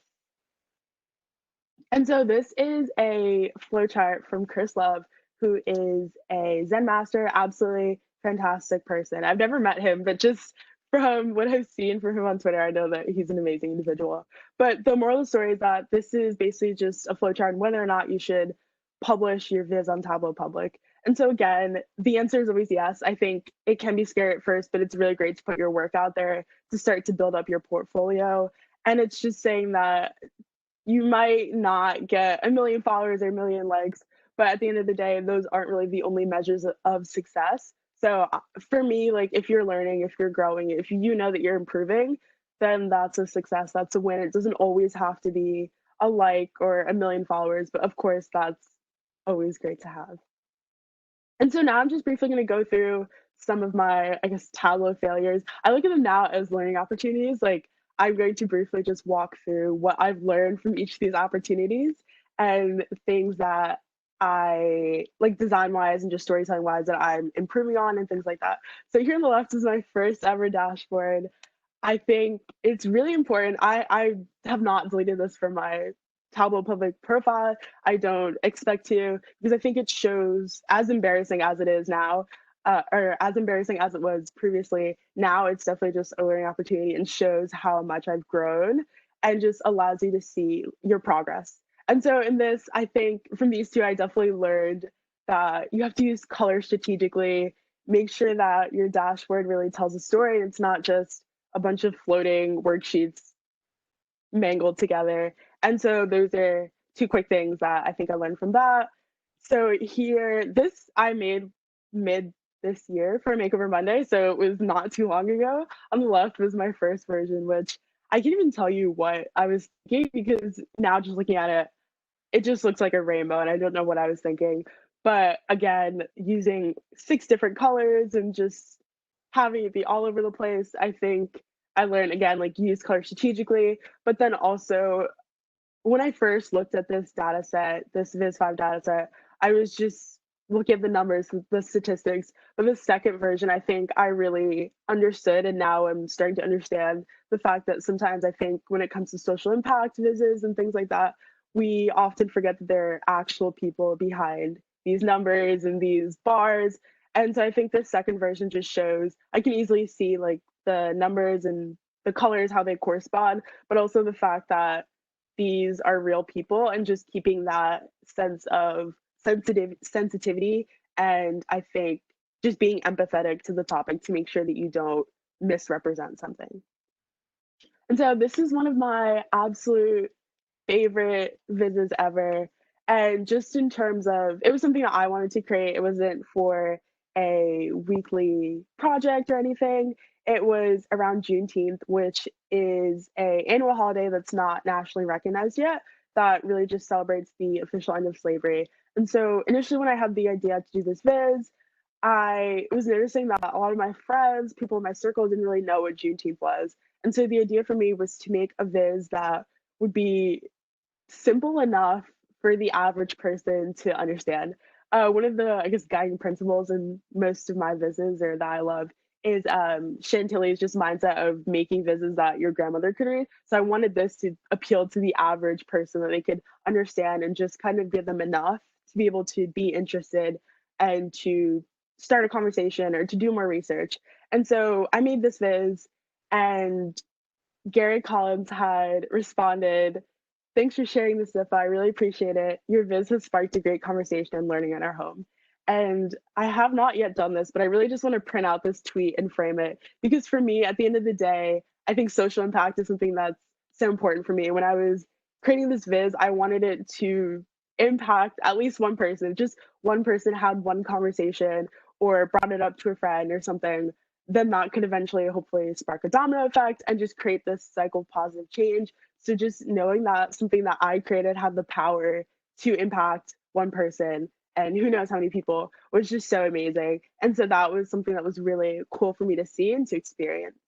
And so this is a flowchart from Chris Love, who is a Zen master, absolutely fantastic person. I've never met him, but just from what I've seen from him on Twitter, I know that he's an amazing individual. But the moral of the story is that this is basically just a flowchart on whether or not you should publish your viz on Tableau Public. And so again, the answer is always yes. I think it can be scary at first, but it's really great to put your work out there to start to build up your portfolio. And it's just saying that you might not get 1 million followers or 1 million likes, but at the end of the day, those aren't really the only measures of success. So for me, like, if you're learning, if you're growing, if you know that you're improving, then that's a success. That's a win. It doesn't always have to be a like or 1 million followers, but of course, that's always great to have. And so now I'm just briefly going to go through some of my, I guess, Tableau failures. I look at them now as learning opportunities. Like, I'm going to briefly just walk through what I've learned from each of these opportunities and things that I like design-wise and just storytelling-wise that I'm improving on and things like that. So here on the left is my first ever dashboard. I think it's really important. I have not deleted this from my Tableau public profile. I don't expect to, because I think it shows, as embarrassing as it is now, or as embarrassing as it was previously, now it's definitely just a learning opportunity and shows how much I've grown and just allows you to see your progress. And so in this, I think from these two, I definitely learned that you have to use color strategically, make sure that your dashboard really tells a story. It's not just a bunch of floating worksheets mangled together. And so those are two quick things that I think I learned from that. So here, this I made mid this year for Makeover Monday, so it was not too long ago. On the left was my first version, which I can't even tell you what I was thinking because now just looking at it, it just looks like a rainbow and I don't know what I was thinking. But again, using 6 different colors and just having it be all over the place, I think I learned, again, like, use color strategically, but then also when I first looked at this data set, this Viz5 data set, I was just looking at the numbers, the statistics. But the second version, I think I really understood, and now I'm starting to understand the fact that sometimes I think when it comes to social impact vizzes and things like that, we often forget that there are actual people behind these numbers and these bars. And so I think this second version just shows, I can easily see like the numbers and the colors, how they correspond, but also the fact that these are real people, and just keeping that sense of sensitivity, and I think just being empathetic to the topic to make sure that you don't misrepresent something. And so this is one of my absolute favorite vises ever. And just in terms of, it was something that I wanted to create. It wasn't for a weekly project or anything. It was around Juneteenth, which is a annual holiday that's not nationally recognized yet, that really just celebrates the official end of slavery. And so initially when I had the idea to do this viz, I was noticing that a lot of my friends, people in my circle, didn't really know what Juneteenth was. And so the idea for me was to make a viz that would be simple enough for the average person to understand. One of the, I guess, guiding principles in most of my vises, or that I love, is Chantilly's just mindset of making vises that your grandmother could read. So I wanted this to appeal to the average person, that they could understand and just kind of give them enough to be able to be interested and to start a conversation or to do more research. And so I made this viz, and Gary Collins had responded, "Thanks for sharing this, Dzifa. I really appreciate it. Your viz has sparked a great conversation and learning in our home." And I have not yet done this, but I really just want to print out this tweet and frame it, because for me, at the end of the day, I think social impact is something that's so important for me. When I was creating this viz, I wanted it to impact at least one person. If just one person had one conversation or brought it up to a friend or something, then that could eventually hopefully spark a domino effect and just create this cycle of positive change. So just knowing that something that I created had the power to impact one person, and who knows how many people, was just so amazing. And so that was something that was really cool for me to see and to experience.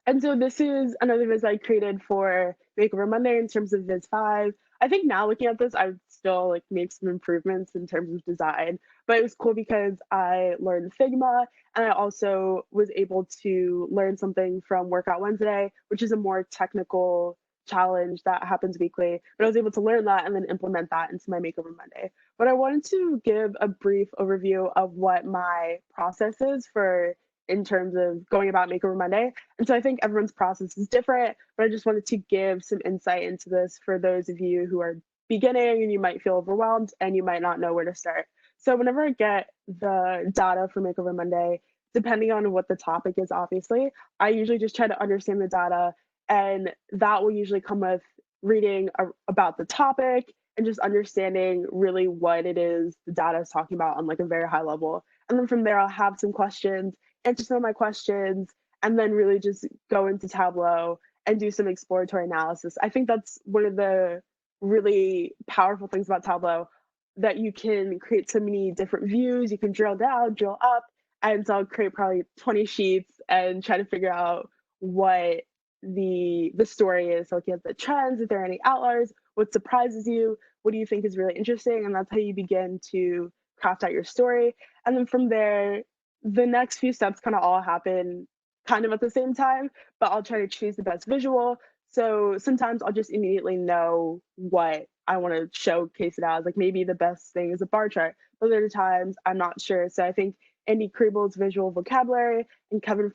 And so this is another viz I created for Makeover Monday in terms of Viz 5. I think now looking at this, I would still like make some improvements in terms of design, but it was cool because I learned Figma, and I also was able to learn something from Workout Wednesday, which is a more technical challenge that happens weekly. But I was able to learn that and then implement that into my Makeover Monday. But I wanted to give a brief overview of what my process is for in terms of going about Makeover Monday. And so I think everyone's process is different, but I just wanted to give some insight into this for those of you who are beginning and you might feel overwhelmed and you might not know where to start. So whenever I get the data for Makeover Monday, depending on what the topic is, obviously, I usually just try to understand the data, and that will usually come with reading about the topic and just understanding really what it is the data is talking about on like a very high level. And then from there, I'll have some questions, answer some of my questions, and then really just go into Tableau and do some exploratory analysis. I think that's one of the really powerful things about Tableau, that you can create so many different views. You can drill down, drill up, and so I'll create probably 20 sheets and try to figure out what the story is. So looking at the trends, if there are any outliers, what surprises you, what do you think is really interesting, and that's how you begin to craft out your story. And then from there, the next few steps kind of all happen kind of at the same time, but I'll try to choose the best visual. So sometimes I'll just immediately know what I want to showcase it as. Like maybe the best thing is a bar chart. Other times I'm not sure. So I think Andy Kriebel's visual vocabulary and Kevin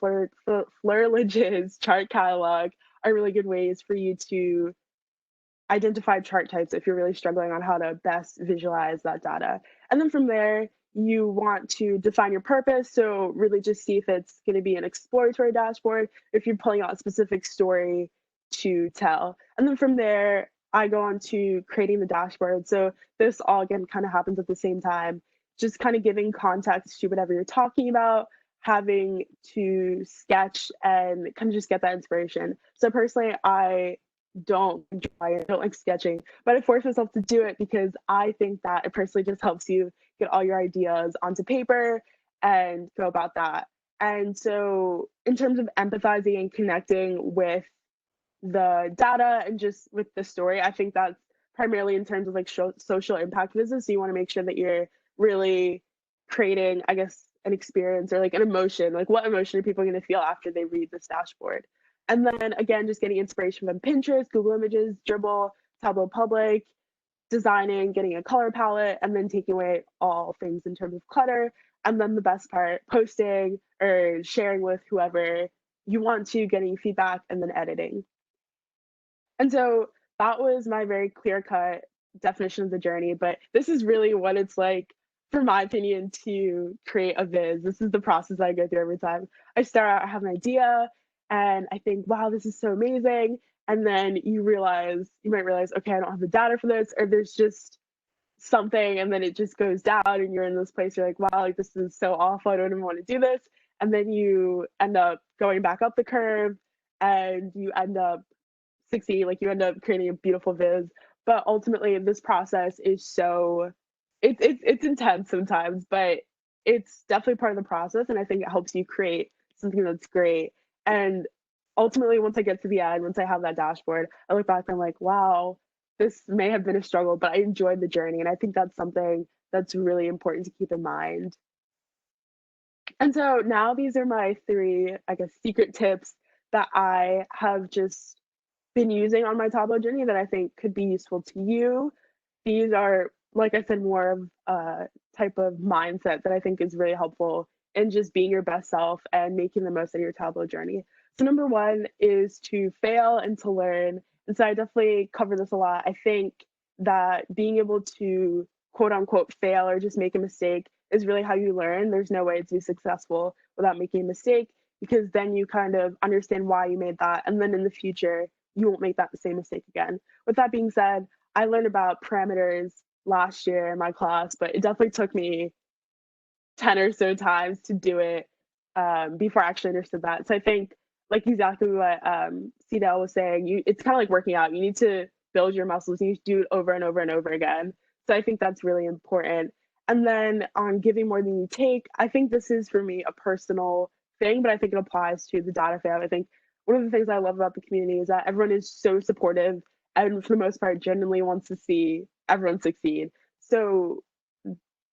Flerlage's chart catalog are really good ways for you to identify chart types if you're really struggling on how to best visualize that data. And then from there, you want to define your purpose. So really just see if it's going to be an exploratory dashboard, if you're pulling out a specific story to tell. And then from there, I go on to creating the dashboard. So this all again kind of happens at the same time, just kind of giving context to whatever you're talking about, having to sketch and kind of just get that inspiration. So personally, I don't like sketching, but I force myself to do it because I think that it personally just helps you get all your ideas onto paper and go about that. And so in terms of empathizing and connecting with the data and just with the story, I think that's primarily in terms of like social impact business. So you want to make sure that you're really creating, I guess, an experience or like an emotion, like what emotion are people going to feel after they read this dashboard. And then again, just getting inspiration from Pinterest, Google Images, Dribbble, Tableau Public, designing, getting a color palette, and then taking away all things in terms of clutter. And then the best part, posting or sharing with whoever you want to, getting feedback, and then editing. And so that was my very clear-cut definition of the journey, but this is really what it's like, for my opinion, to create a viz. This is the process I go through every time. I start out, I have an idea, and I think, wow, this is so amazing. And then you might realize, okay, I don't have the data for this, or there's just something, and then it just goes down, and you're in this place, you're like, wow, like this is so awful, I don't even want to do this. And then you end up going back up the curve, and you end up succeed, like you end up creating a beautiful viz. But ultimately this process is so, it's intense sometimes, but it's definitely part of the process, and I think it helps you create something that's great. And ultimately, once I get to the end, once I have that dashboard, I look back and I'm like, wow, this may have been a struggle, but I enjoyed the journey. And I think that's something that's really important to keep in mind. And so now these are my three, I guess, secret tips that I have just been using on my Tableau journey that I think could be useful to you. These are, like I said, more of a type of mindset that I think is really helpful in just being your best self and making the most of your Tableau journey. So number one is to fail and to learn. And so I definitely cover this a lot. I think that being able to quote unquote fail or just make a mistake is really how you learn. There's no way to be successful without making a mistake, because then you kind of understand why you made that. And then in the future, you won't make that the same mistake again. With that being said, I learned about parameters last year in my class, but it definitely took me 10 or so times to do it before I actually understood that. So I think, like exactly what Sedale was saying, it's kind of like working out. You need to build your muscles. You need to do it over and over and over again. So I think that's really important. And then on giving more than you take, I think this is for me a personal thing, but I think it applies to the data fam. I think one of the things I love about the community is that everyone is so supportive and for the most part genuinely wants to see everyone succeed. So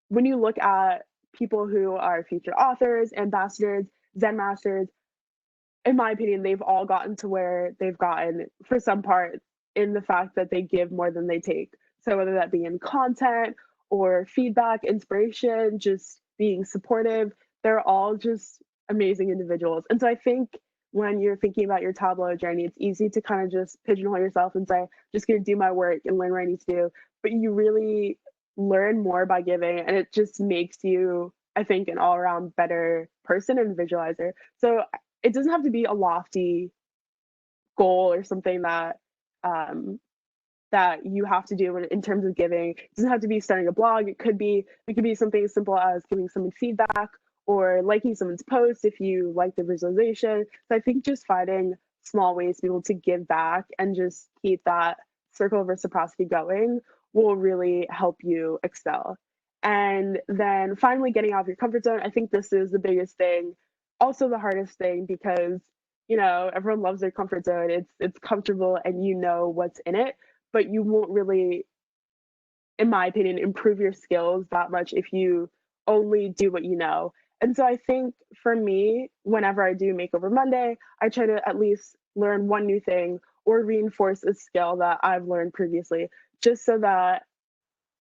when you look at people who are featured authors, ambassadors, Zen masters, in my opinion, they've all gotten to where they've gotten for some part in the fact that they give more than they take. So whether that be in content or feedback, inspiration, just being supportive, they're all just amazing individuals. And so I think when you're thinking about your Tableau journey, it's easy to kind of just pigeonhole yourself and say, just gonna do my work and learn what I need to do. But you really learn more by giving, and it just makes you, I think, an all-around better person and visualizer. So it doesn't have to be a lofty goal or something that that you have to do in terms of giving. It doesn't have to be starting a blog. It could be something as simple as giving someone feedback or liking someone's post if you like the visualization. So I think just finding small ways to be able to give back and just keep that circle of reciprocity going will really help you excel. And then finally, getting out of your comfort zone. I think this is the biggest thing, also the hardest thing, because everyone loves their comfort zone. It's comfortable and you know what's in it, but you won't really, in my opinion, improve your skills that much if you only do what you know. And so I think for me, whenever I do Makeover Monday, I try to at least learn one new thing or reinforce a skill that I've learned previously, just so that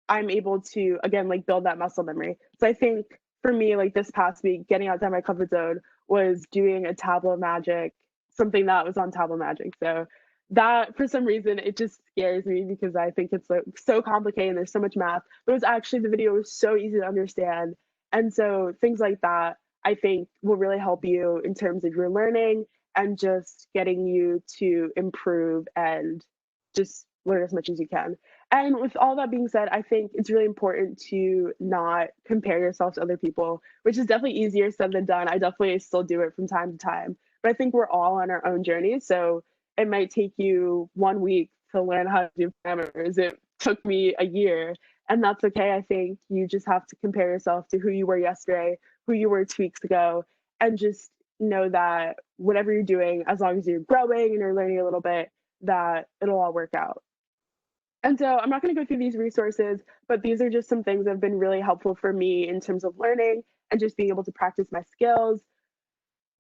I'm able to, again, like build that muscle memory. So I think for me, like this past week, getting outside my comfort zone was doing a Tableau Magic, something that was on Tableau Magic. So that, for some reason, it just scares me because I think it's like so complicated and there's so much math, but it was actually, the video was so easy to understand. And so things like that, I think, will really help you in terms of your learning and just getting you to improve and just learn as much as you can. And with all that being said, I think it's really important to not compare yourself to other people, which is definitely easier said than done. I definitely still do it from time to time, but I think we're all on our own journey. So it might take you 1 week to learn how to do parameters. It took me a year, and that's okay. I think you just have to compare yourself to who you were yesterday, who you were 2 weeks ago, and just know that whatever you're doing, as long as you're growing and you're learning a little bit, that it'll all work out. And so I'm not going to go through these resources, but these are just some things that have been really helpful for me in terms of learning and just being able to practice my skills.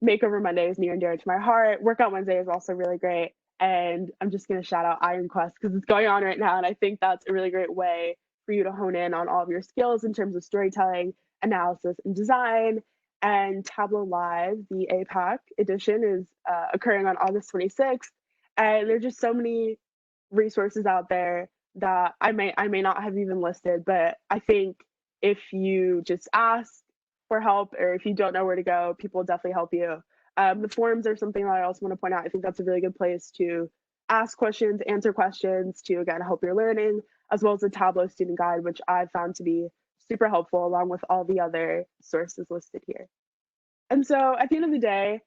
Makeover Monday is near and dear to my heart. Workout Wednesday is also really great. And I'm just going to shout out Iron Quest because it's going on right now. And I think that's a really great way for you to hone in on all of your skills in terms of storytelling, analysis, and design. And Tableau Live, the APAC edition, is occurring on August 26th. And there's just so many resources out there that I may not have even listed, but I think if you just ask for help or if you don't know where to go, people will definitely help you. The forums are something that I also want to point out. I think that's a really good place to ask questions, answer questions, to again help your learning, as well as the Tableau student guide, which I've found to be super helpful along with all the other sources listed here. And so at the end of the day,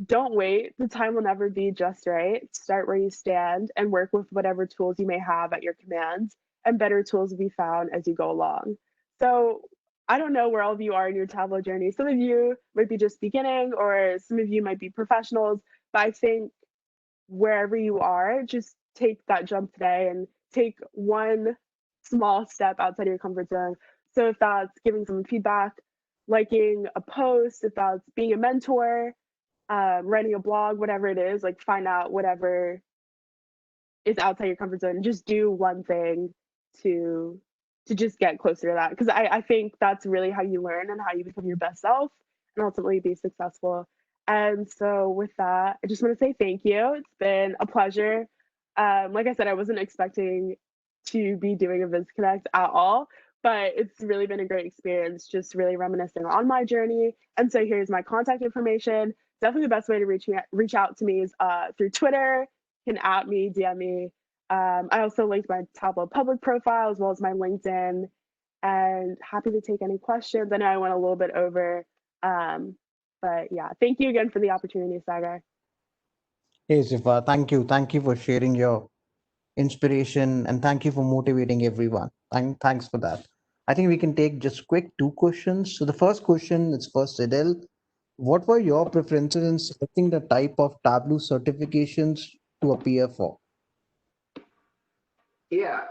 don't wait. The time will never be just right. Start where you stand and work with whatever tools you may have at your command, and better tools will be found as you go along. So I don't know where all of you are in your Tableau journey. Some of you might be just beginning, or some of you might be professionals, but I think wherever you are, just take that jump today and take one small step outside of your comfort zone. So if that's giving some feedback, liking a post, if that's being a mentor, writing a blog, whatever it is, like find out whatever is outside your comfort zone and just do one thing to just get closer to that. Because I think that's really how you learn and how you become your best self and ultimately be successful. And so with that, I just want to say thank you. It's been a pleasure. Like I said, I wasn't expecting to be doing a VizConnect at all, but it's really been a great experience, just really reminiscing on my journey. And so here's my contact information. Definitely the best way to reach out to me is through Twitter. You can @ me, DM me. I also linked my Tableau public profile as well as my LinkedIn, and happy to take any questions. I know I went a little bit over, but yeah, thank you again for the opportunity, Sagar. Hey, Dzifa, thank you. Thank you for sharing your inspiration and thank you for motivating everyone. Thanks for that. I think we can take just quick 2 questions. So the first question is for Sedale. What were your preferences in selecting the type of Tableau certifications to appear for? Yeah,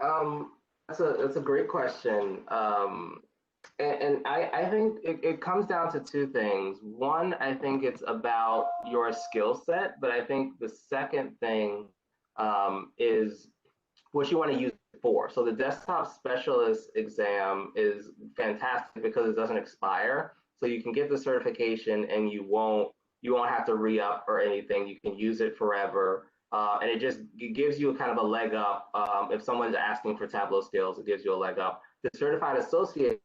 that's a great question. And I think it comes down to two things. One, I think it's about your skill set, but I think the second thing is what you want to use it for. So the desktop specialist exam is fantastic because it doesn't expire. So you can get the certification and you won't have to re-up or anything. You can use it forever. And it gives you a kind of a leg up. If someone's asking for Tableau skills, it gives you a leg up. The certified associate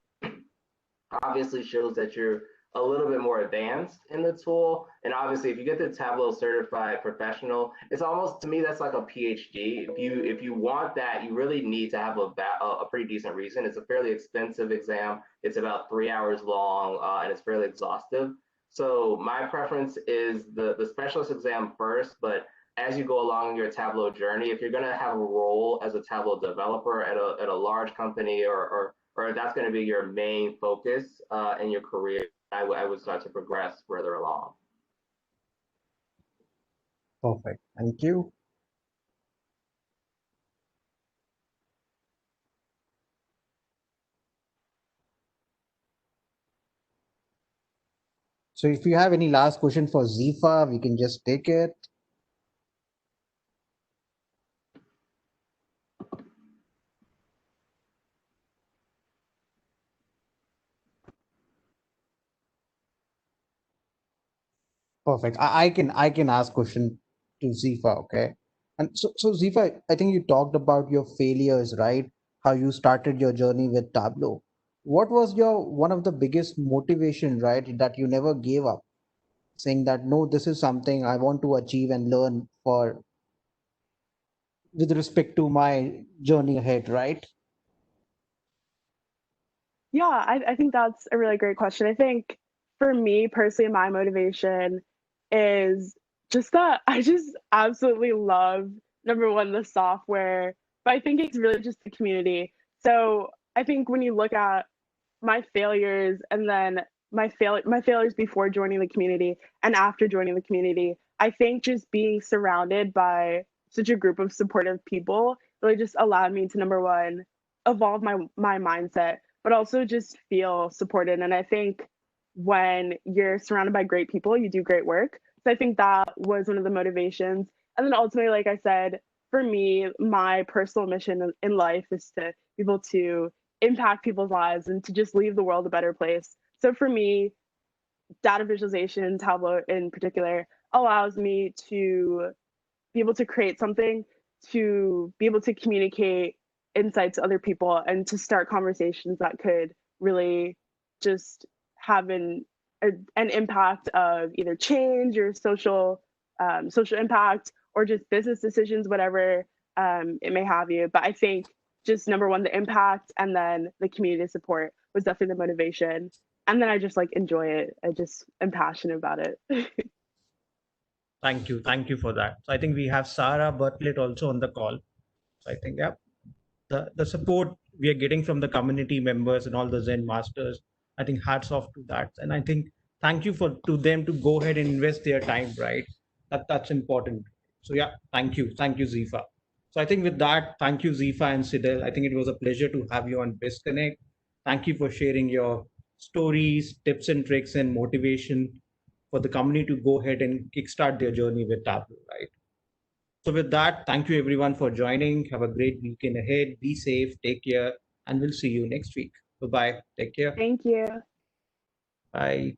obviously shows that you're a little bit more advanced in the tool. And obviously, if you get the Tableau certified professional, it's almost, to me, that's like a PhD. If you want that, you really need to have a pretty decent reason. It's a fairly expensive exam. It's about 3 hours long, and it's fairly exhaustive. So my preference is the specialist exam first, but as you go along your Tableau journey, if you're going to have a role as a Tableau developer at a large company, or that's going to be your main focus in your career, I would start to progress further along. Perfect. Thank you. So if you have any last question for Dzifa, we can just take it. Perfect. I can ask question to Zifa, okay? And so Zifa, I think you talked about your failures, right? How you started your journey with Tableau. What was your one of the biggest motivation, right? That you never gave up, saying that no, this is something I want to achieve and learn for with respect to my journey ahead, right? Yeah, I think that's a really great question. I think for me personally, my motivation is just that I just absolutely love, number one, the software, but I think it's really just the community. So I think when you look at my failures and then my failures before joining the community and after joining the community, I think just being surrounded by such a group of supportive people really just allowed me to, number one, evolve my mindset, but also just feel supported. And I think when you're surrounded by great people, you do great work. So I think that was one of the motivations. And then ultimately, like I said, for me, my personal mission in life is to be able to impact people's lives and to just leave the world a better place. So for me, data visualization, Tableau in particular, allows me to be able to create something to be able to communicate insights to other people and to start conversations that could really just have an impact of either change or social impact or just business decisions, whatever it may have you. But I think just number one, the impact, and then the community support was definitely the motivation. And then I just like enjoy it. I just am passionate about it. Thank you for that. So I think we have Sarah Bartlett also on the call. So I think, yeah, the support we are getting from the community members and all the Zen masters, I think hats off to that. And I think thank you to them to go ahead and invest their time, right? That's important. So yeah, thank you Dzifa. So I think with that, thank you Dzifa and Sedale. I think it was a pleasure to have you on VizConnect. Thank you for sharing your stories, tips and tricks, and motivation for the company to go ahead and kickstart their journey with Tableau, right? So with that, thank you everyone for joining. Have a great weekend ahead. Be safe, take care, and we'll see you next week. Bye-bye. Take care. Thank you. Bye.